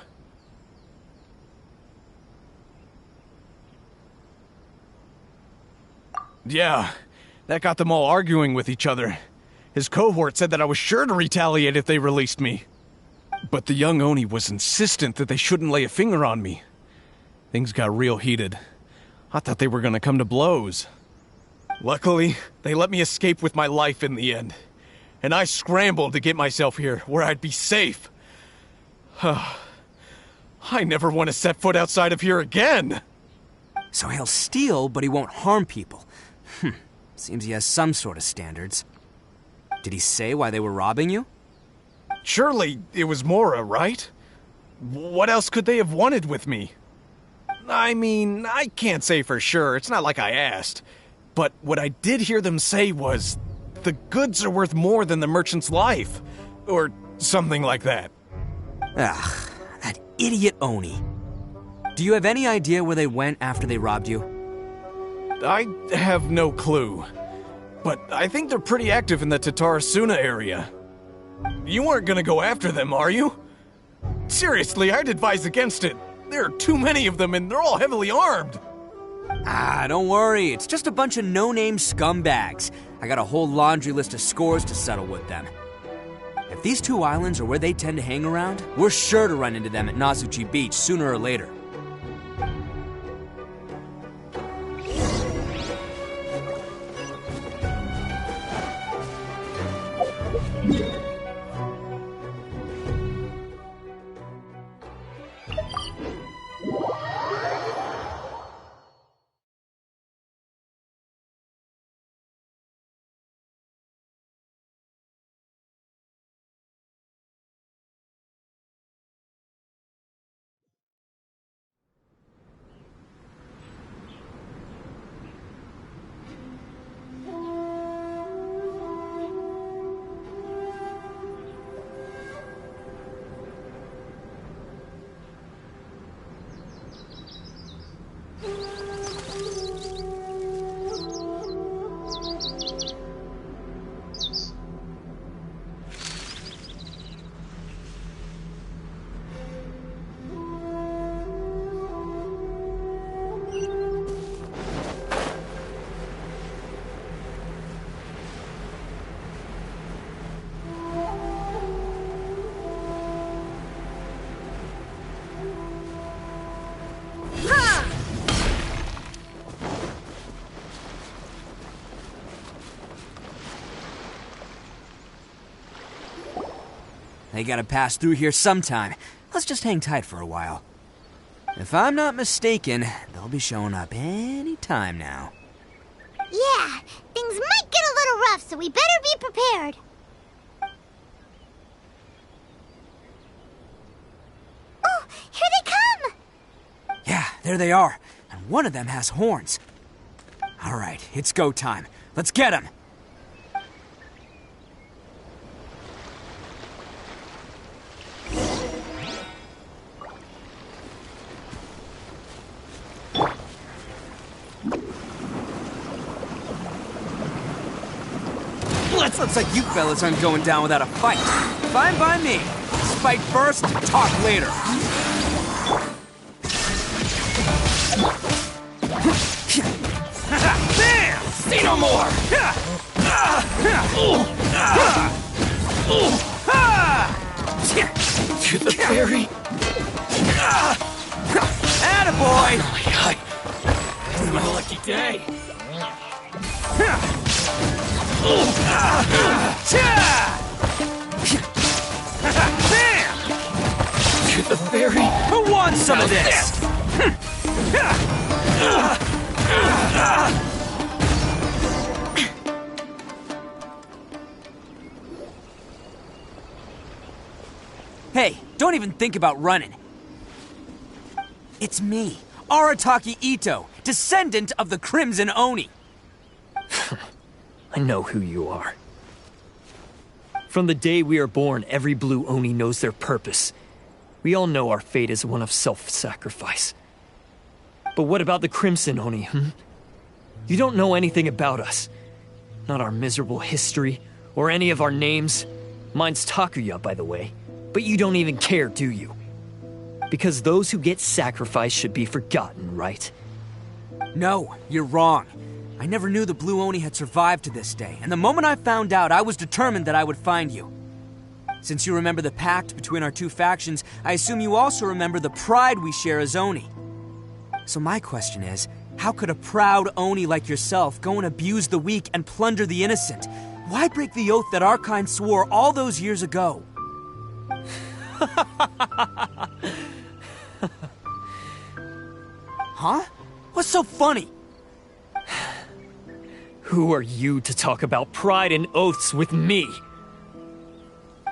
Yeah, that got them all arguing with each other. His cohort said that I was sure to retaliate if they released me. But the young Oni was insistent that they shouldn't lay a finger on me. Things got real heated. I thought they were gonna come to blows. Luckily, they let me escape with my life in the end. And I scrambled to get myself here, where I'd be safe. I never want to set foot outside of here again! So he'll steal, but he won't harm people. Seems he has some sort of standards. Did he say why they were robbing you? Surely it was Mora, right? What else could they have wanted with me? I mean, I can't say for sure, it's not like I asked. But what I did hear them say was, the goods are worth more than the merchant's life. Or something like that. Ugh, that idiot Oni. Do you have any idea where they went after they robbed you? I have no clue. But I think they're pretty active in the Tatarasuna area. You weren't gonna go after them, are you? Seriously, I'd advise against it. There are too many of them and they're all heavily armed. Don't worry. It's just a bunch of no-name scumbags. I got a whole laundry list of scores to settle with them. If these two islands are where they tend to hang around, we're sure to run into them at Nazuchi Beach sooner or later. They gotta pass through here sometime. Let's just hang tight for a while. If I'm not mistaken, they'll be showing up any time now. Yeah, things might get a little rough, so we better be prepared. Oh, here they come! Yeah, there they are. And one of them has horns. All right, it's go time. Let's get him! Looks like you fellas aren't going down without a fight. Fine by me. Let's fight first, talk later. Bam! See no more! To the ferry. Attaboy! This is my lucky day. To the ferry. Who wants some of this? Hey, don't even think about running. It's me, Arataki Itto, descendant of the Crimson Oni. I know who you are. From the day we are born, every blue Oni knows their purpose. We all know our fate is one of self-sacrifice. But what about the Crimson Oni, You don't know anything about us. Not our miserable history, or any of our names. Mine's Takuya, by the way. But you don't even care, do you? Because those who get sacrificed should be forgotten, right? No, you're wrong. I never knew the Blue Oni had survived to this day, and the moment I found out, I was determined that I would find you. Since you remember the pact between our two factions, I assume you also remember the pride we share as Oni. So my question is, how could a proud Oni like yourself go and abuse the weak and plunder the innocent? Why break the oath that our kind swore all those years ago? Huh? What's so funny? Who are you to talk about pride and oaths with me?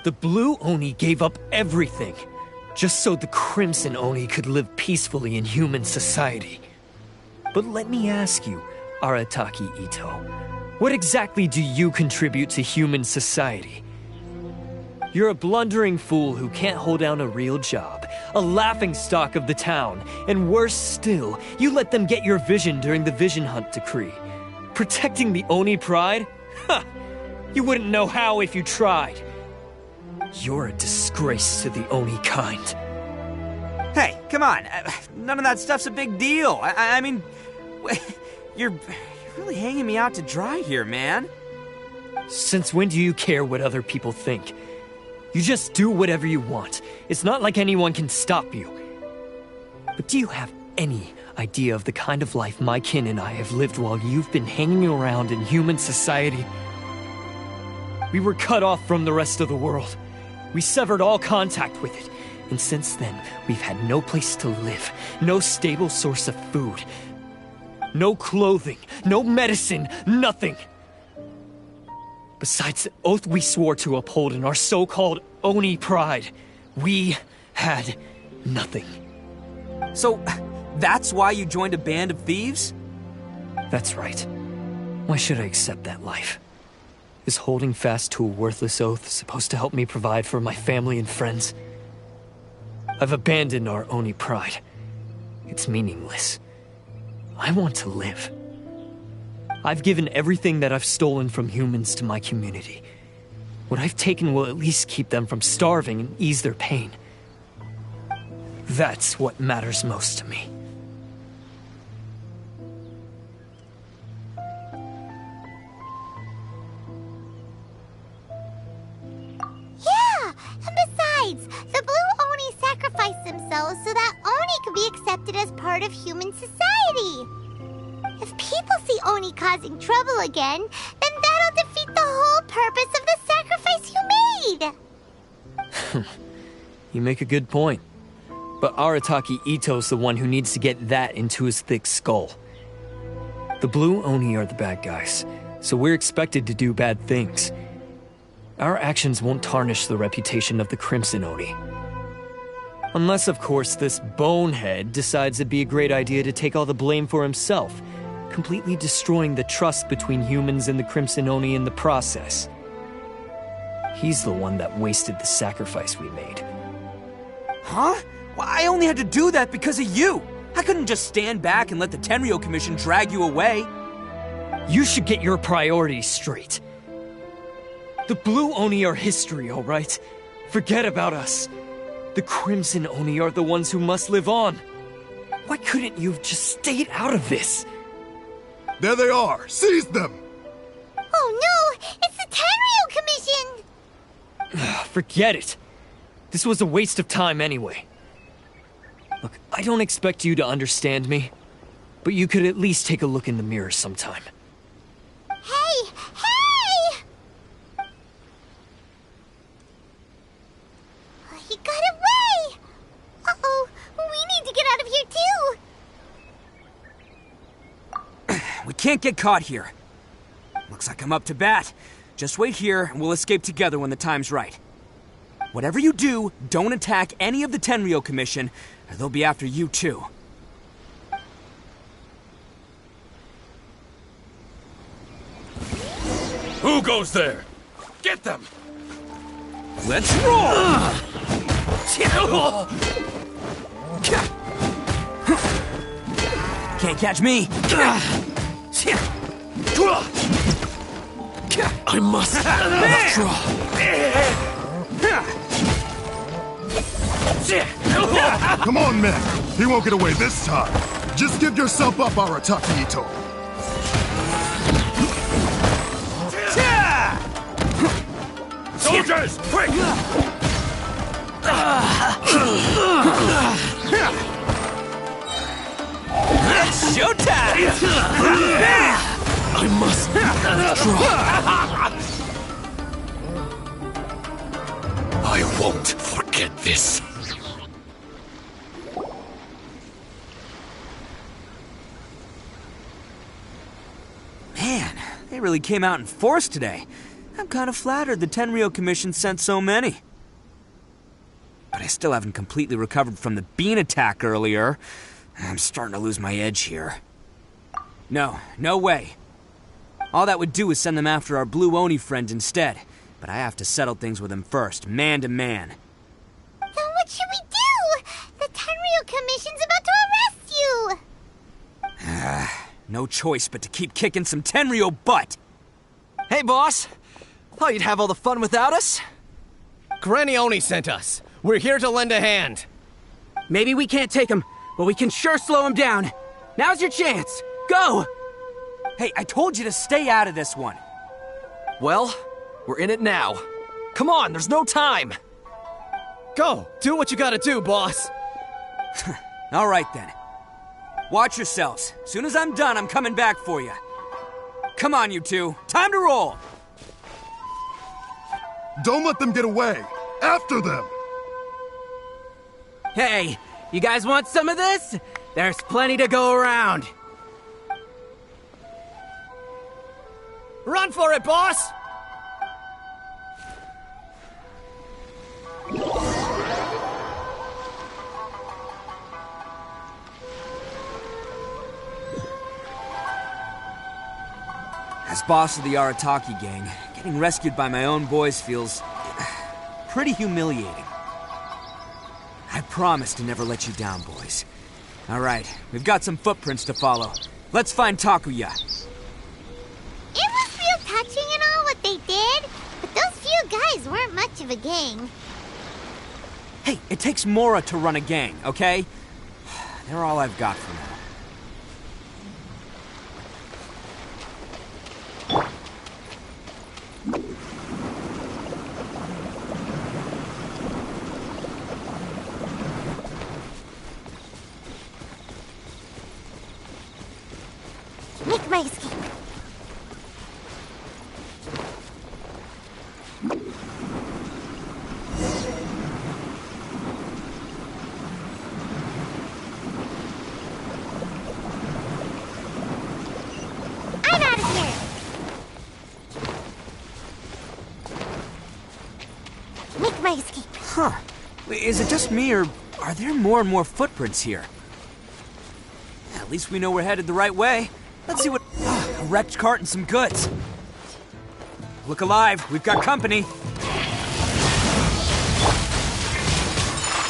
The Blue Oni gave up everything, just so the Crimson Oni could live peacefully in human society. But let me ask you, Arataki Itto, what exactly do you contribute to human society? You're a blundering fool who can't hold down a real job, a laughingstock of the town, and worse still, you let them get your vision during the Vision Hunt Decree. Protecting the Oni pride? Ha! You wouldn't know how if you tried. You're a disgrace to the Oni kind. Hey, come on. None of that stuff's a big deal. I mean, you're really hanging me out to dry here, man. Since when do you care what other people think? You just do whatever you want. It's not like anyone can stop you. But do you have any idea of the kind of life my kin and I have lived while you've been hanging around in human society? We were cut off from the rest of the world. We severed all contact with it. And since then, we've had no place to live, no stable source of food, no clothing, no medicine, nothing. Besides the oath we swore to uphold in our so-called Oni pride, we had nothing. So, that's why you joined a band of thieves? That's right. Why should I accept that life? Is holding fast to a worthless oath supposed to help me provide for my family and friends? I've abandoned our Oni pride. It's meaningless. I want to live. I've given everything that I've stolen from humans to my community. What I've taken will at least keep them from starving and ease their pain. That's what matters most to me. Yeah, and besides, the Blue Oni sacrificed themselves so that Oni could be accepted as part of human society. If people see Oni causing trouble again, then that'll defeat the whole purpose of the sacrifice you made. You make a good point. But Arataki Itto's the one who needs to get that into his thick skull. The Blue Oni are the bad guys, so we're expected to do bad things. Our actions won't tarnish the reputation of the Crimson Oni. Unless, of course, this bonehead decides it'd be a great idea to take all the blame for himself, completely destroying the trust between humans and the Crimson Oni in the process. He's the one that wasted the sacrifice we made. Huh? Well, I only had to do that because of you. I couldn't just stand back and let the Tenryo Commission drag you away. You should get your priorities straight. The Blue Oni are history, all right? Forget about us. The Crimson Oni are the ones who must live on. Why couldn't you have just stayed out of this? There they are! Seize them! Oh no! It's the Tenryo Commission! Forget it. This was a waste of time anyway. Look, I don't expect you to understand me, but you could at least take a look in the mirror sometime. Hey! Hey! He got away! Uh-oh, we need to get out of here too! We can't get caught here. Looks like I'm up to bat. Just wait here and we'll escape together when the time's right. Whatever you do, don't attack any of the Tenryo Commission, or they'll be after you too. Who goes there? Get them! Let's roll! Can't catch me! I must withdraw. Come on, men! He won't get away this time! Just give yourself up, Arataki Itto! Soldiers, quick! It's showtime! I must withdraw. I won't forget this. Man, they really came out in force today. I'm kind of flattered the Tenryo Commission sent so many. But I still haven't completely recovered from the bean attack earlier. I'm starting to lose my edge here. No way. All that would do is send them after our Blue Oni friend instead. But I have to settle things with him first, man to man. Then what should we do? The Tenryo Commission's about to arrest you! No choice but to keep kicking some Tenryo butt! Hey, boss! Thought you'd have all the fun without us? Granny Oni sent us. We're here to lend a hand. Maybe we can't take him, but we can sure slow him down. Now's your chance. Go! Hey, I told you to stay out of this one. Well, we're in it now. Come on, there's no time! Go! Do what you gotta do, boss! All right, then. Watch yourselves. As soon as I'm done, I'm coming back for you. Come on, you two. Time to roll! Don't let them get away! After them! Hey, you guys want some of this? There's plenty to go around. Run for it, boss! As boss of the Arataki gang, getting rescued by my own boys feels pretty humiliating. I promise to never let you down, boys. All right, we've got some footprints to follow. Let's find Takuya. It was real touching and all what they did, but those few guys weren't much of a gang. Hey, it takes Mora to run a gang, okay? They're all I've got for now. Make my escape. I'm out of here. Make my escape. Huh. Is it just me, or are there more and more footprints here? At least we know we're headed the right way. Let's see what... a wrecked cart and some goods. Look alive, we've got company.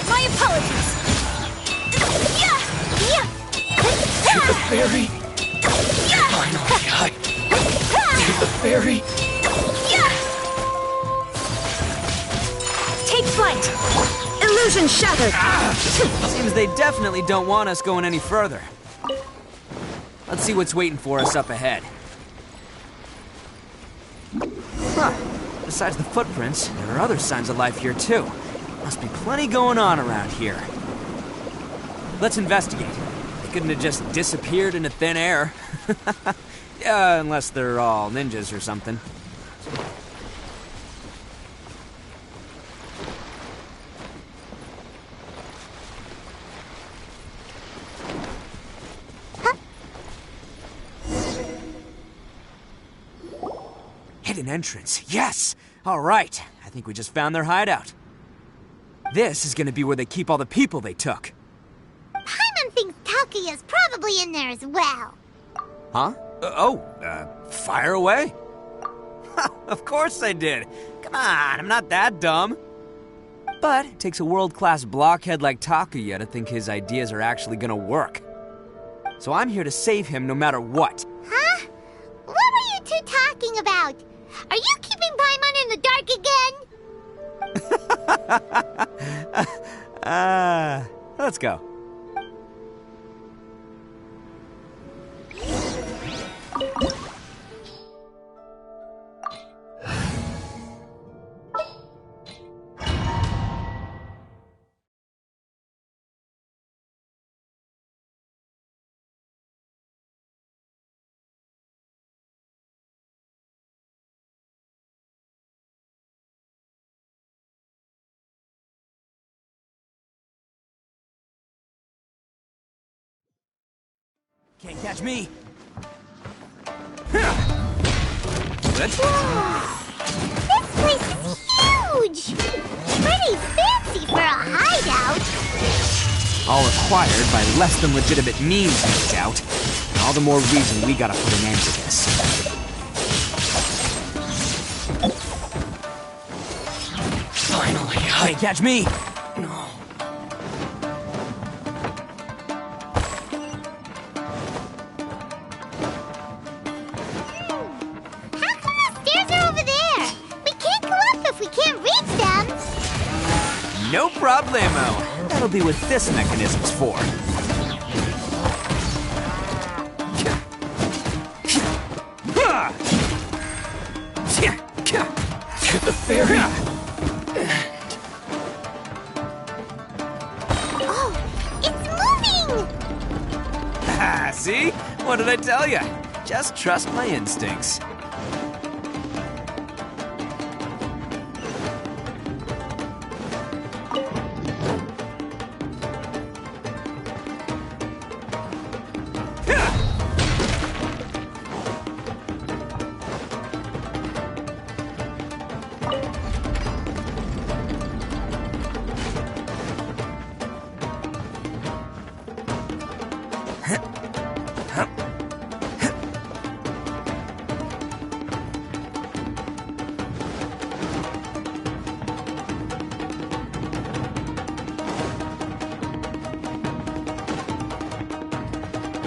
My apologies. Yeah! Yeah! To the ferry. Finally, to the ferry. Take flight! Illusion shattered! Seems they definitely don't want us going any further. Let's see what's waiting for us up ahead. Huh. Besides the footprints, there are other signs of life here too. Must be plenty going on around here. Let's investigate. They couldn't have just disappeared into thin air. Yeah, unless they're all ninjas or something. Hidden entrance, yes! All right, I think we just found their hideout. This is gonna be where they keep all the people they took. Paimon thinks Takuya's probably in there as well. Huh? Fire away? Of course I did. Come on, I'm not that dumb. But it takes a world-class blockhead like Takuya to think his ideas are actually gonna work. So I'm here to save him no matter what. Huh? What were you two talking about? Are you keeping Paimon in the dark again? Let's go. Can't catch me. This place is huge! Pretty fancy for a hideout. All acquired by less than legitimate means, no doubt. And all the more reason we gotta put an end to this. Finally, Can't catch me. No. No problemo. That'll be what this mechanism's for. To the ferry. coming! Ah, see? What did I tell you? Just trust my instincts.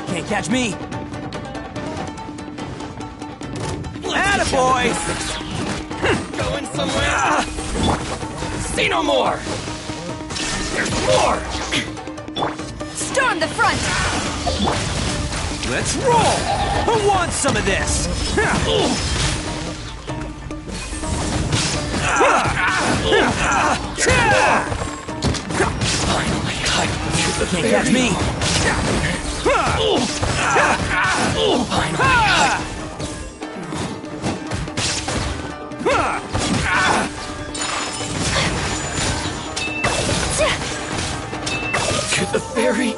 Can't catch me. Attaboy! Going somewhere. See no more. There's more. Storm the front! Let's roll! Who wants some of this? Finally, I the Can't catch me. To the very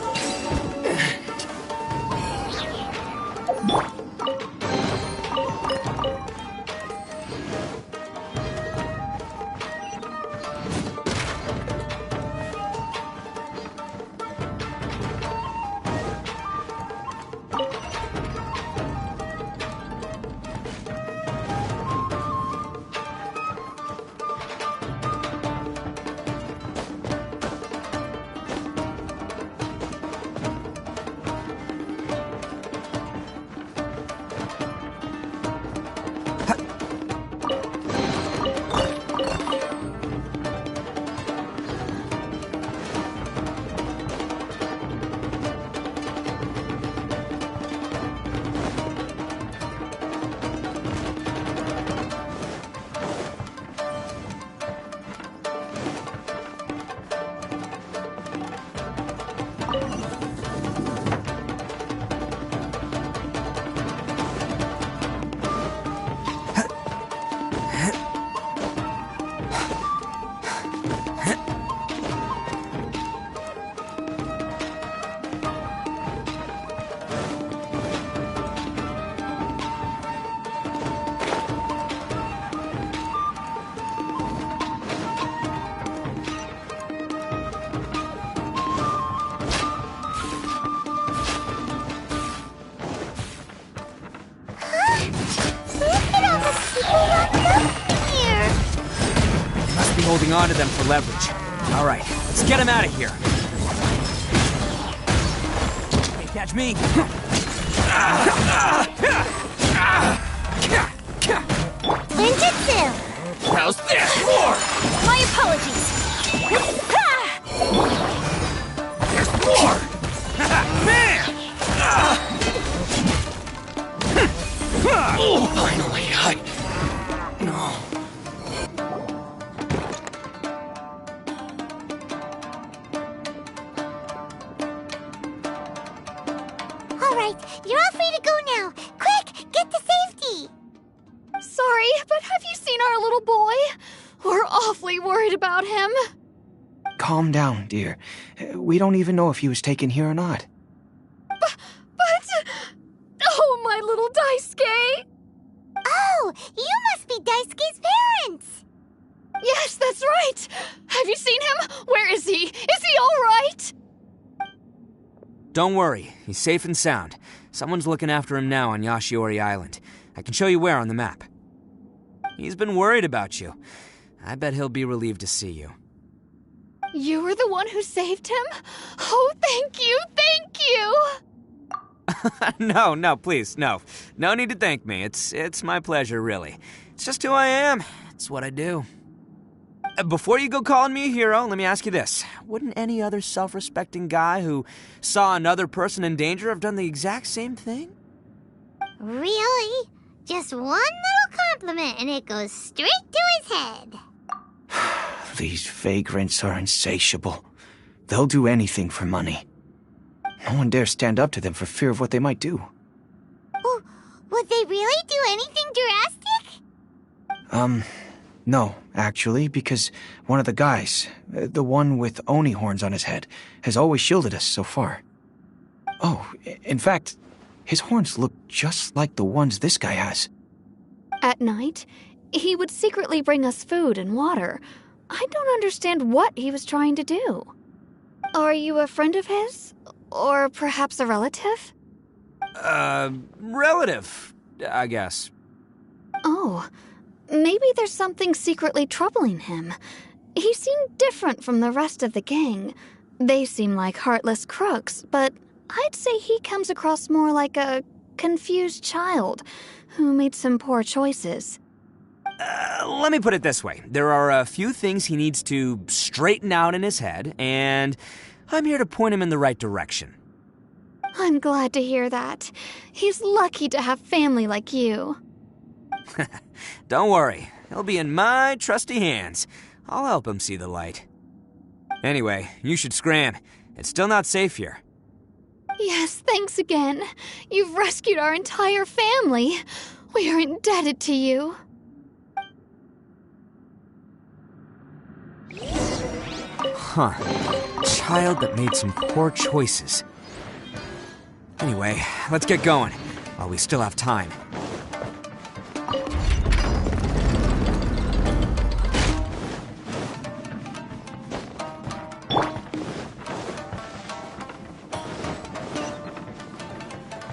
Holding on to them for leverage. All right, let's get him out of here. Can't catch me. Ninjutsu! how's this? More! My apologies! There's more! Man! Finally, No. Alright, you're all free to go now. Quick, get to safety! Sorry, but have you seen our little boy? We're awfully worried about him. Calm down, dear. We don't even know if he was taken here or not. But... Oh, my little Daisuke! Oh, you must be Daisuke's parents! Yes, that's right! Have you seen him? Where is he? Is he all right? Don't worry, he's safe and sound. Someone's looking after him now on Yashiori Island. I can show you where on the map. He's been worried about you. I bet he'll be relieved to see you. You were the one who saved him? Oh, thank you, thank you! No, please, no. No need to thank me. It's my pleasure, really. It's just who I am. It's what I do. Before you go calling me a hero, let me ask you this. Wouldn't any other self-respecting guy who saw another person in danger have done the exact same thing? Really? Just one little compliment and it goes straight to his head. These vagrants are insatiable. They'll do anything for money. No one dares stand up to them for fear of what they might do. Would they really do anything drastic? No, actually, because one of the guys, the one with Oni horns on his head, has always shielded us so far. Oh, in fact, his horns look just like the ones this guy has. At night, he would secretly bring us food and water. I don't understand what he was trying to do. Are you a friend of his? Or perhaps a relative? Relative, I guess. Oh, maybe there's something secretly troubling him. He seemed different from the rest of the gang. They seem like heartless crooks, but I'd say he comes across more like a confused child who made some poor choices. Let me put it this way. There are a few things he needs to straighten out in his head, and I'm here to point him in the right direction. I'm glad to hear that. He's lucky to have family like you. Don't worry. He'll be in my trusty hands. I'll help him see the light. Anyway, you should scram. It's still not safe here. Yes, thanks again. You've rescued our entire family. We are indebted to you. Huh. Child that made some poor choices. Anyway, let's get going, while we still have time.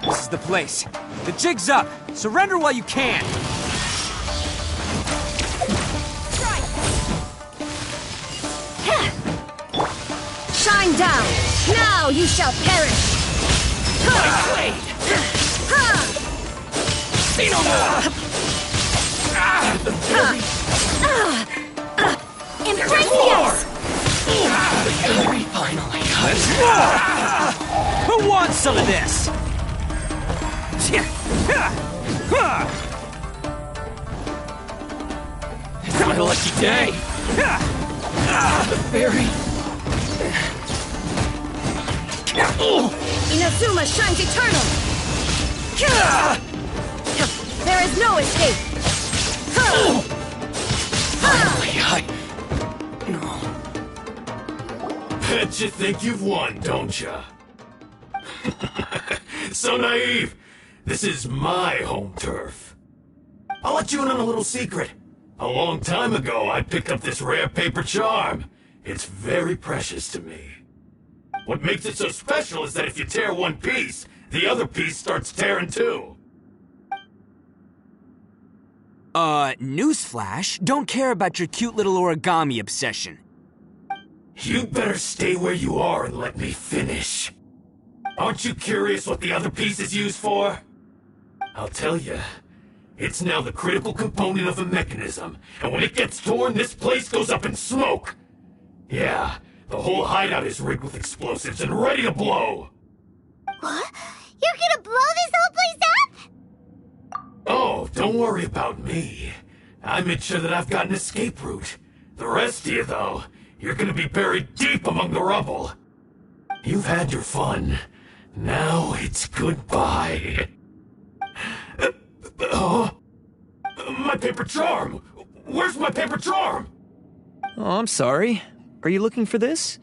This is the place. The jig's up. Surrender while you can. Shine down! Now you shall perish! See no more! Embrace the ice! Finally. Who wants some of this? It's my lucky day! The fairy! Inazuma shines eternal! There is no escape! Finally, Bet you think you've won, don't ya? So naive! This is my home turf. I'll let you in on a little secret. A long time ago, I picked up this rare paper charm. It's very precious to me. What makes it so special is that if you tear one piece, the other piece starts tearing too. Newsflash, don't care about your cute little origami obsession. You better stay where you are and let me finish. Aren't you curious what the other piece is used for? I'll tell you. It's now the critical component of a mechanism, and when it gets torn, this place goes up in smoke. Yeah, the whole hideout is rigged with explosives and ready to blow. What? You're gonna blow this whole place up? Oh, don't worry about me. I made sure that I've got an escape route. The rest of you, though, you're gonna be buried deep among the rubble. You've had your fun. Now it's goodbye. My paper charm! Where's my paper charm? Oh, I'm sorry. Are you looking for this?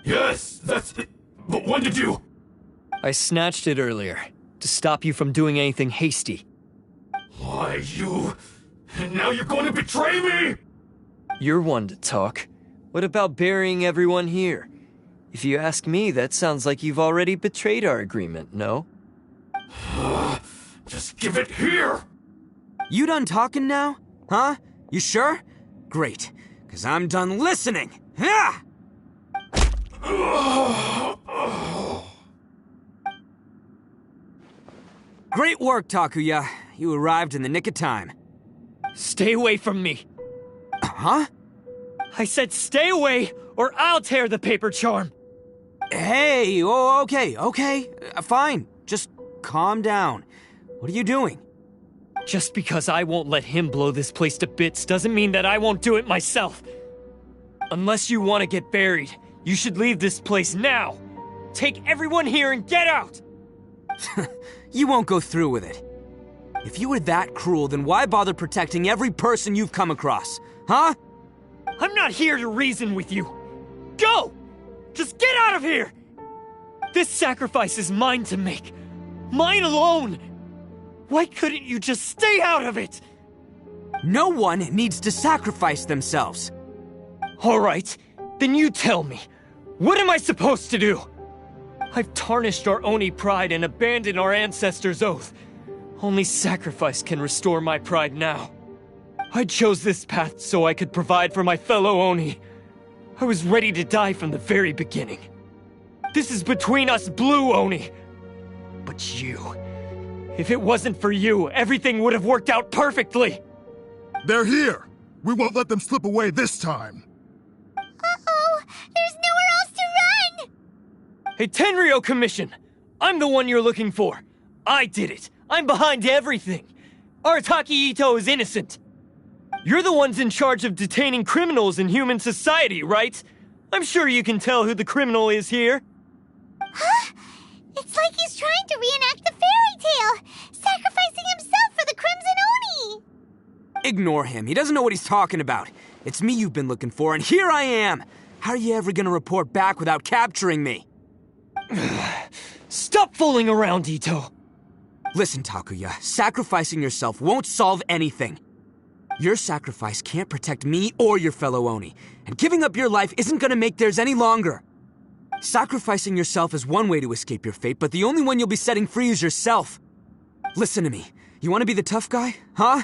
Yes, that's it. But when did you... I snatched it earlier, to stop you from doing anything hasty. Why, you... And now you're going to betray me? You're one to talk. What about burying everyone here? If you ask me, that sounds like you've already betrayed our agreement, no? Just give it here! You done talking now? Huh? You sure? Great, because I'm done listening! Ah! Great work, Takuya. You arrived in the nick of time. Stay away from me! Huh? I said stay away, or I'll tear the paper charm! Hey, oh, okay. Fine. Just calm down. What are you doing? Just because I won't let him blow this place to bits doesn't mean that I won't do it myself. Unless you want to get buried, you should leave this place now. Take everyone here and get out! You won't go through with it. If you were that cruel, then why bother protecting every person you've come across? Huh? I'm not here to reason with you. Go! Just get out of here! This sacrifice is mine to make. Mine alone! Why couldn't you just stay out of it? No one needs to sacrifice themselves. All right, then you tell me. What am I supposed to do? I've tarnished our Oni pride and abandoned our ancestors' oath. Only sacrifice can restore my pride now. I chose this path so I could provide for my fellow Oni. I was ready to die from the very beginning. This is between us Blue Oni. But you... if it wasn't for you, everything would have worked out perfectly! They're here! We won't let them slip away this time! Uh-oh! There's nowhere else to run! Hey, Tenryo Commission! I'm the one you're looking for. I did it. I'm behind everything. Arataki Itto is innocent. You're the ones in charge of detaining criminals in human society, right? I'm sure you can tell who the criminal is here. Huh? It's like he's trying to reenact the fairy tale, sacrificing himself for the Crimson Oni! Ignore him. He doesn't know what he's talking about. It's me you've been looking for, and here I am! How are you ever gonna report back without capturing me? Stop fooling around, Itto! Listen, Takuya, sacrificing yourself won't solve anything. Your sacrifice can't protect me or your fellow Oni, and giving up your life isn't gonna make theirs any longer. Sacrificing yourself is one way to escape your fate, but the only one you'll be setting free is yourself. Listen to me. You want to be the tough guy? Huh?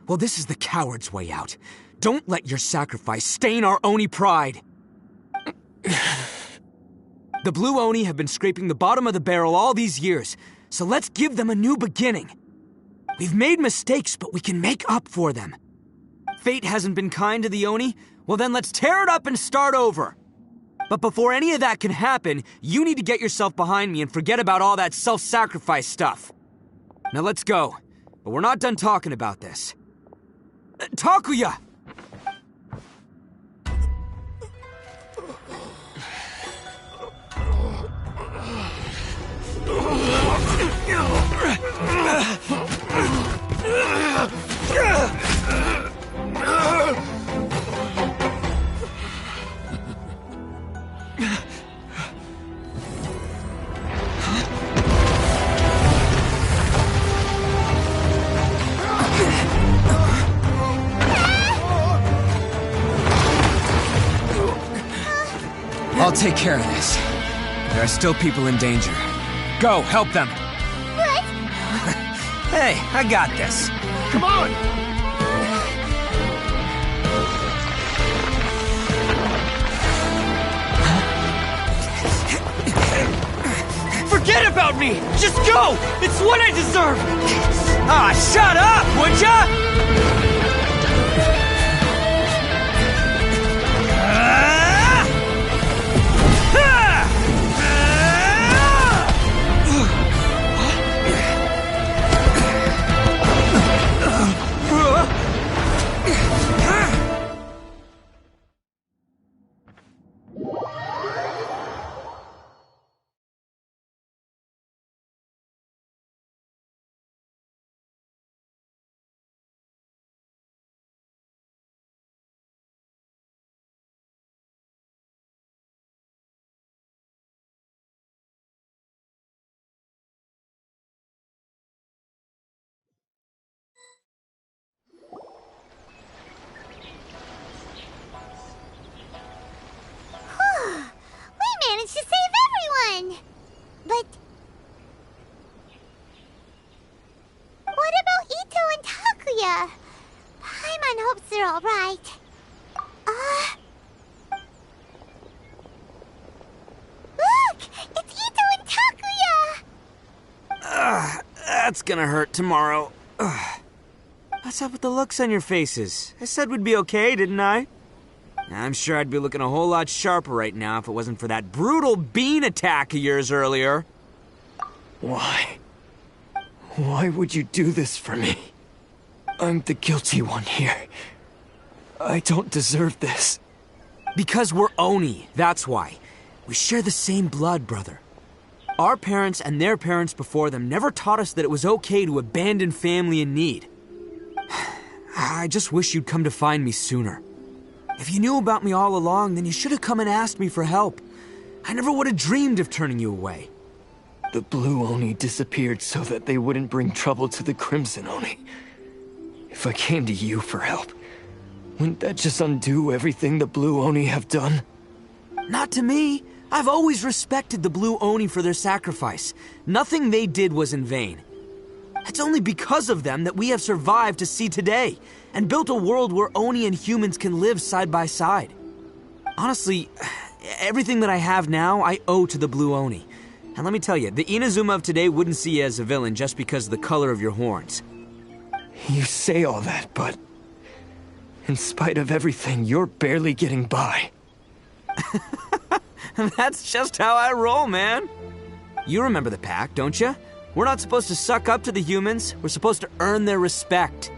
Well, this is the coward's way out. Don't let your sacrifice stain our Oni pride. The Blue Oni have been scraping the bottom of the barrel all these years, so let's give them a new beginning. We've made mistakes, but we can make up for them. Fate hasn't been kind to the Oni? Well then let's tear it up and start over. But before any of that can happen, you need to get yourself behind me and forget about all that self-sacrifice stuff. Now let's go. But we're not done talking about this. Takuya! I'll take care of this. There are still people in danger. Go, help them! What? Hey, I got this. Come on! Forget about me! Just go! It's what I deserve! Ah, shut up, would ya? We managed to save everyone! But... what about Itto and Takuya? Paimon hopes they're alright. Look! It's Itto and Takuya! That's gonna hurt tomorrow. What's up with the looks on your faces? I said we'd be okay, didn't I? I'm sure I'd be looking a whole lot sharper right now if it wasn't for that brutal bean attack of yours earlier. Why? Why would you do this for me? I'm the guilty one here. I don't deserve this. Because we're Oni, that's why. We share the same blood, brother. Our parents and their parents before them never taught us that it was okay to abandon family in need. I just wish you'd come to find me sooner. If you knew about me all along, then you should have come and asked me for help. I never would have dreamed of turning you away. The Blue Oni disappeared so that they wouldn't bring trouble to the Crimson Oni. If I came to you for help, wouldn't that just undo everything the Blue Oni have done? Not to me. I've always respected the Blue Oni for their sacrifice. Nothing they did was in vain. It's only because of them that we have survived to see today, and built a world where Oni and humans can live side by side. Honestly, everything that I have now, I owe to the Blue Oni. And let me tell you, the Inazuma of today wouldn't see you as a villain just because of the color of your horns. You say all that, but in spite of everything, you're barely getting by. That's just how I roll, man. You remember the pact, don't you? We're not supposed to suck up to the humans. We're supposed to earn their respect.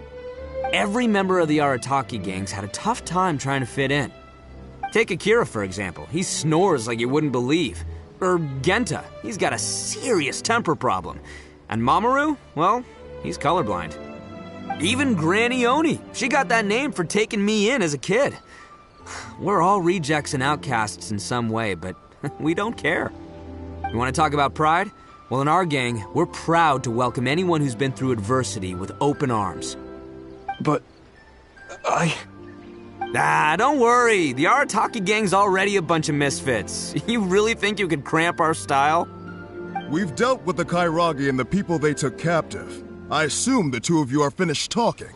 Every member of the Arataki gangs had a tough time trying to fit in. Take Akira, for example. He snores like you wouldn't believe. Or Genta. He's got a serious temper problem. And Mamoru, well, he's colorblind. Even Granny Oni. She got that name for taking me in as a kid. We're all rejects and outcasts in some way, but we don't care. You want to talk about pride? Well, in our gang, we're proud to welcome anyone who's been through adversity with open arms. But don't worry. The Arataki gang's already a bunch of misfits. You really think you could cramp our style? We've dealt with the Kairagi and the people they took captive. I assume the two of you are finished talking.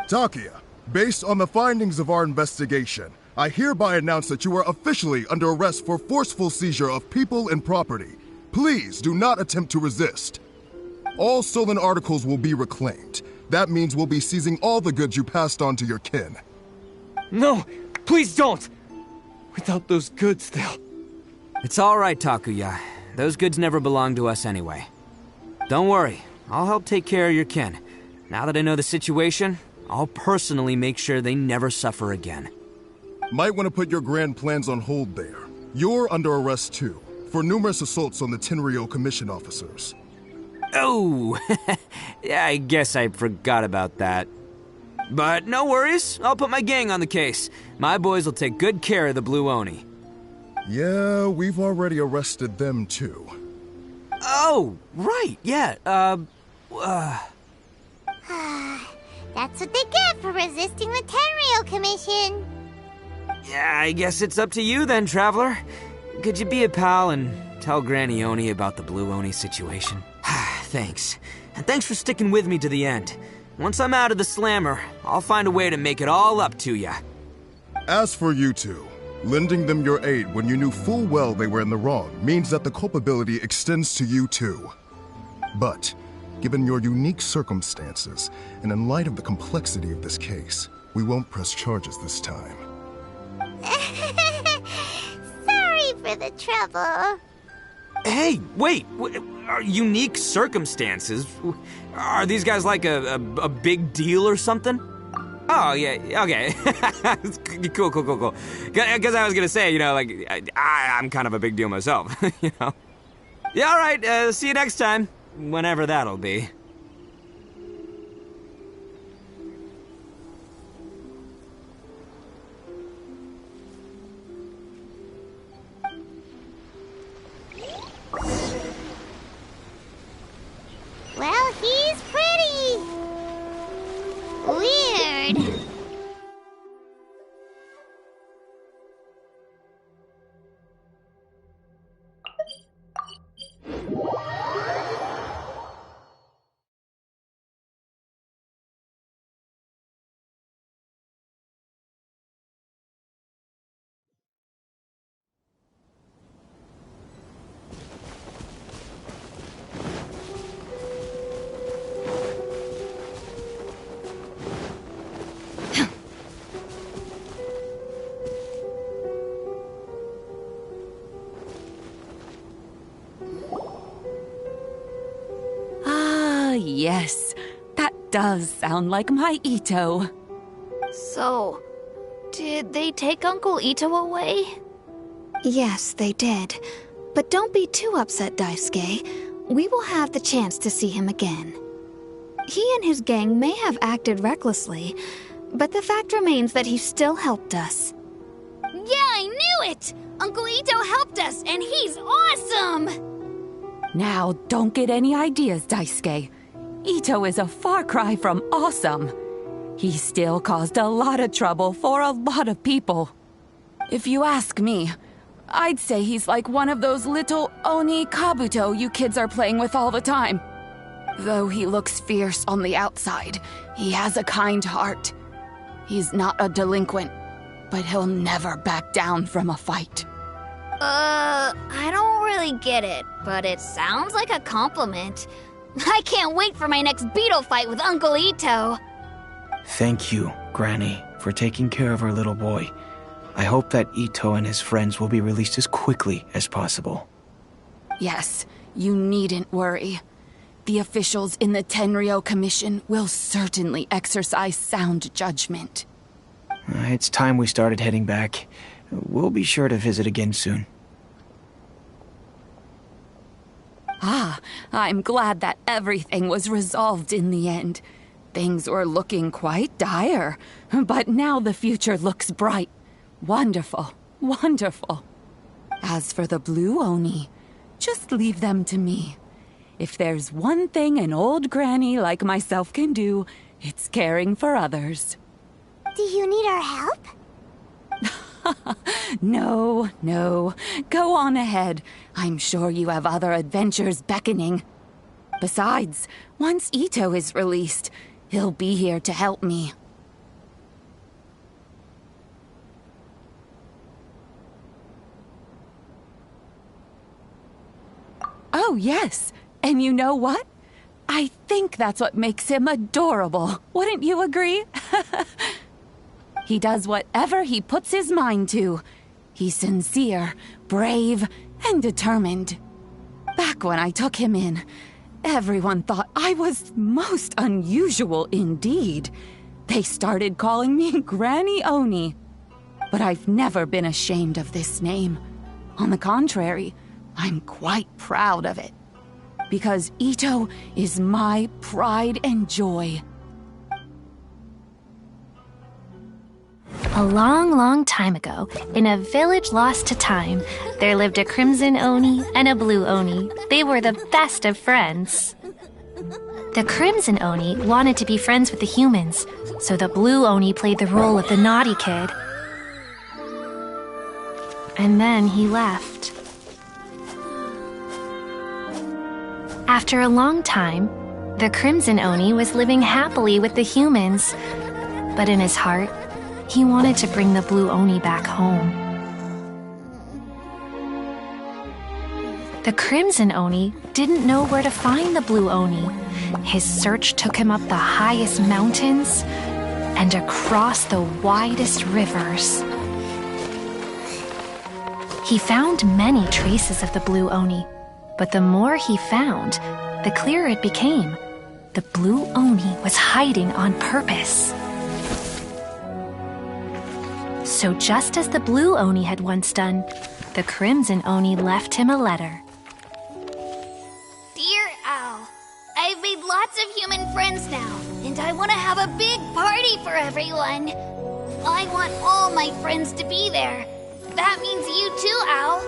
Takia, based on the findings of our investigation, I hereby announce that you are officially under arrest for forceful seizure of people and property. Please do not attempt to resist. All stolen articles will be reclaimed. That means we'll be seizing all the goods you passed on to your kin. No, please don't! Without those goods, they'll... It's all right, Takuya. Those goods never belonged to us anyway. Don't worry, I'll help take care of your kin. Now that I know the situation, I'll personally make sure they never suffer again. Might want to put your grand plans on hold there. You're under arrest too, for numerous assaults on the Tenryou Commission officers. Oh, yeah, I guess I forgot about that. But no worries, I'll put my gang on the case. My boys will take good care of the Blue Oni. Yeah, we've already arrested them too. Oh, right, yeah, That's what they get for resisting the Tenryou Commission. Yeah, I guess it's up to you then, Traveler. Could you be a pal and tell Granny Oni about the Blue Oni situation? Thanks. And thanks for sticking with me to the end. Once I'm out of the slammer, I'll find a way to make it all up to ya. As for you two, lending them your aid when you knew full well they were in the wrong means that the culpability extends to you too. But, given your unique circumstances, and in light of the complexity of this case, we won't press charges this time. Sorry for the trouble. Hey, wait, are unique circumstances? Are these guys like a big deal or something? Oh, yeah, okay. Cool. Because I was gonna say, you know, like, I'm kind of a big deal myself, you know? Yeah, all right, see you next time. Whenever that'll be. Well, he's pretty weird. Yes, that does sound like my Itto. So, did they take Uncle Itto away? Yes, they did. But don't be too upset, Daisuke. We will have the chance to see him again. He and his gang may have acted recklessly, but the fact remains that he still helped us. Yeah, I knew it! Uncle Itto helped us, and he's awesome! Now, don't get any ideas, Daisuke. Itto is a far cry from awesome. He still caused a lot of trouble for a lot of people. If you ask me, I'd say he's like one of those little Oni Kabuto you kids are playing with all the time. Though he looks fierce on the outside, he has a kind heart. He's not a delinquent, but he'll never back down from a fight. I don't really get it, but it sounds like a compliment. I can't wait for my next Beetle fight with Uncle Itto. Thank you, Granny, for taking care of our little boy. I hope that Itto and his friends will be released as quickly as possible. Yes, you needn't worry. The officials in the Tenryou Commission will certainly exercise sound judgment. It's time we started heading back. We'll be sure to visit again soon. Ah, I'm glad that everything was resolved in the end. Things were looking quite dire, but now the future looks bright. Wonderful, wonderful. As for the Blue Oni, just leave them to me. If there's one thing an old granny like myself can do, it's caring for others. Do you need our help? No, no. Go on ahead. I'm sure you have other adventures beckoning. Besides, once Itto is released, he'll be here to help me. Oh, yes. And you know what? I think that's what makes him adorable. Wouldn't you agree? He does whatever he puts his mind to. He's sincere, brave, and determined. Back when I took him in, everyone thought I was most unusual indeed. They started calling me Granny Oni. But I've never been ashamed of this name. On the contrary, I'm quite proud of it. Because Itto is my pride and joy. A long, long time ago, in a village lost to time, there lived a Crimson Oni and a Blue Oni. They were the best of friends. The Crimson Oni wanted to be friends with the humans, so the Blue Oni played the role of the naughty kid. And then he left. After a long time, the Crimson Oni was living happily with the humans, but in his heart, he wanted to bring the Blue Oni back home. The Crimson Oni didn't know where to find the Blue Oni. His search took him up the highest mountains and across the widest rivers. He found many traces of the Blue Oni, but the more he found, the clearer it became. The Blue Oni was hiding on purpose. So just as the Blue Oni had once done, the Crimson Oni left him a letter. Dear Owl, I've made lots of human friends now, and I want to have a big party for everyone. I want all my friends to be there. That means you too, Owl.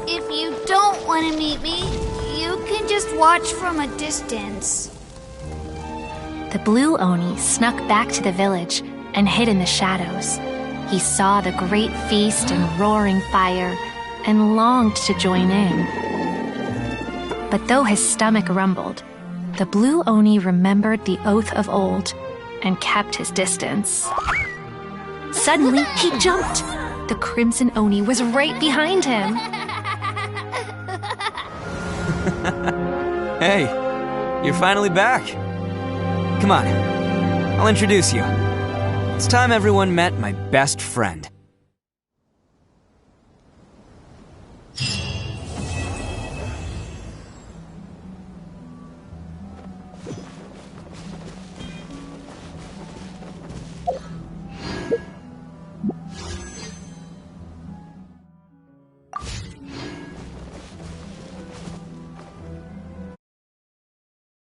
If you don't want to meet me, you can just watch from a distance. The Blue Oni snuck back to the village and hid in the shadows. He saw the great feast and roaring fire and longed to join in. But though his stomach rumbled, the Blue Oni remembered the oath of old and kept his distance. Suddenly, he jumped. The Crimson Oni was right behind him. Hey, you're finally back. Come on, I'll introduce you. It's time everyone met my best friend.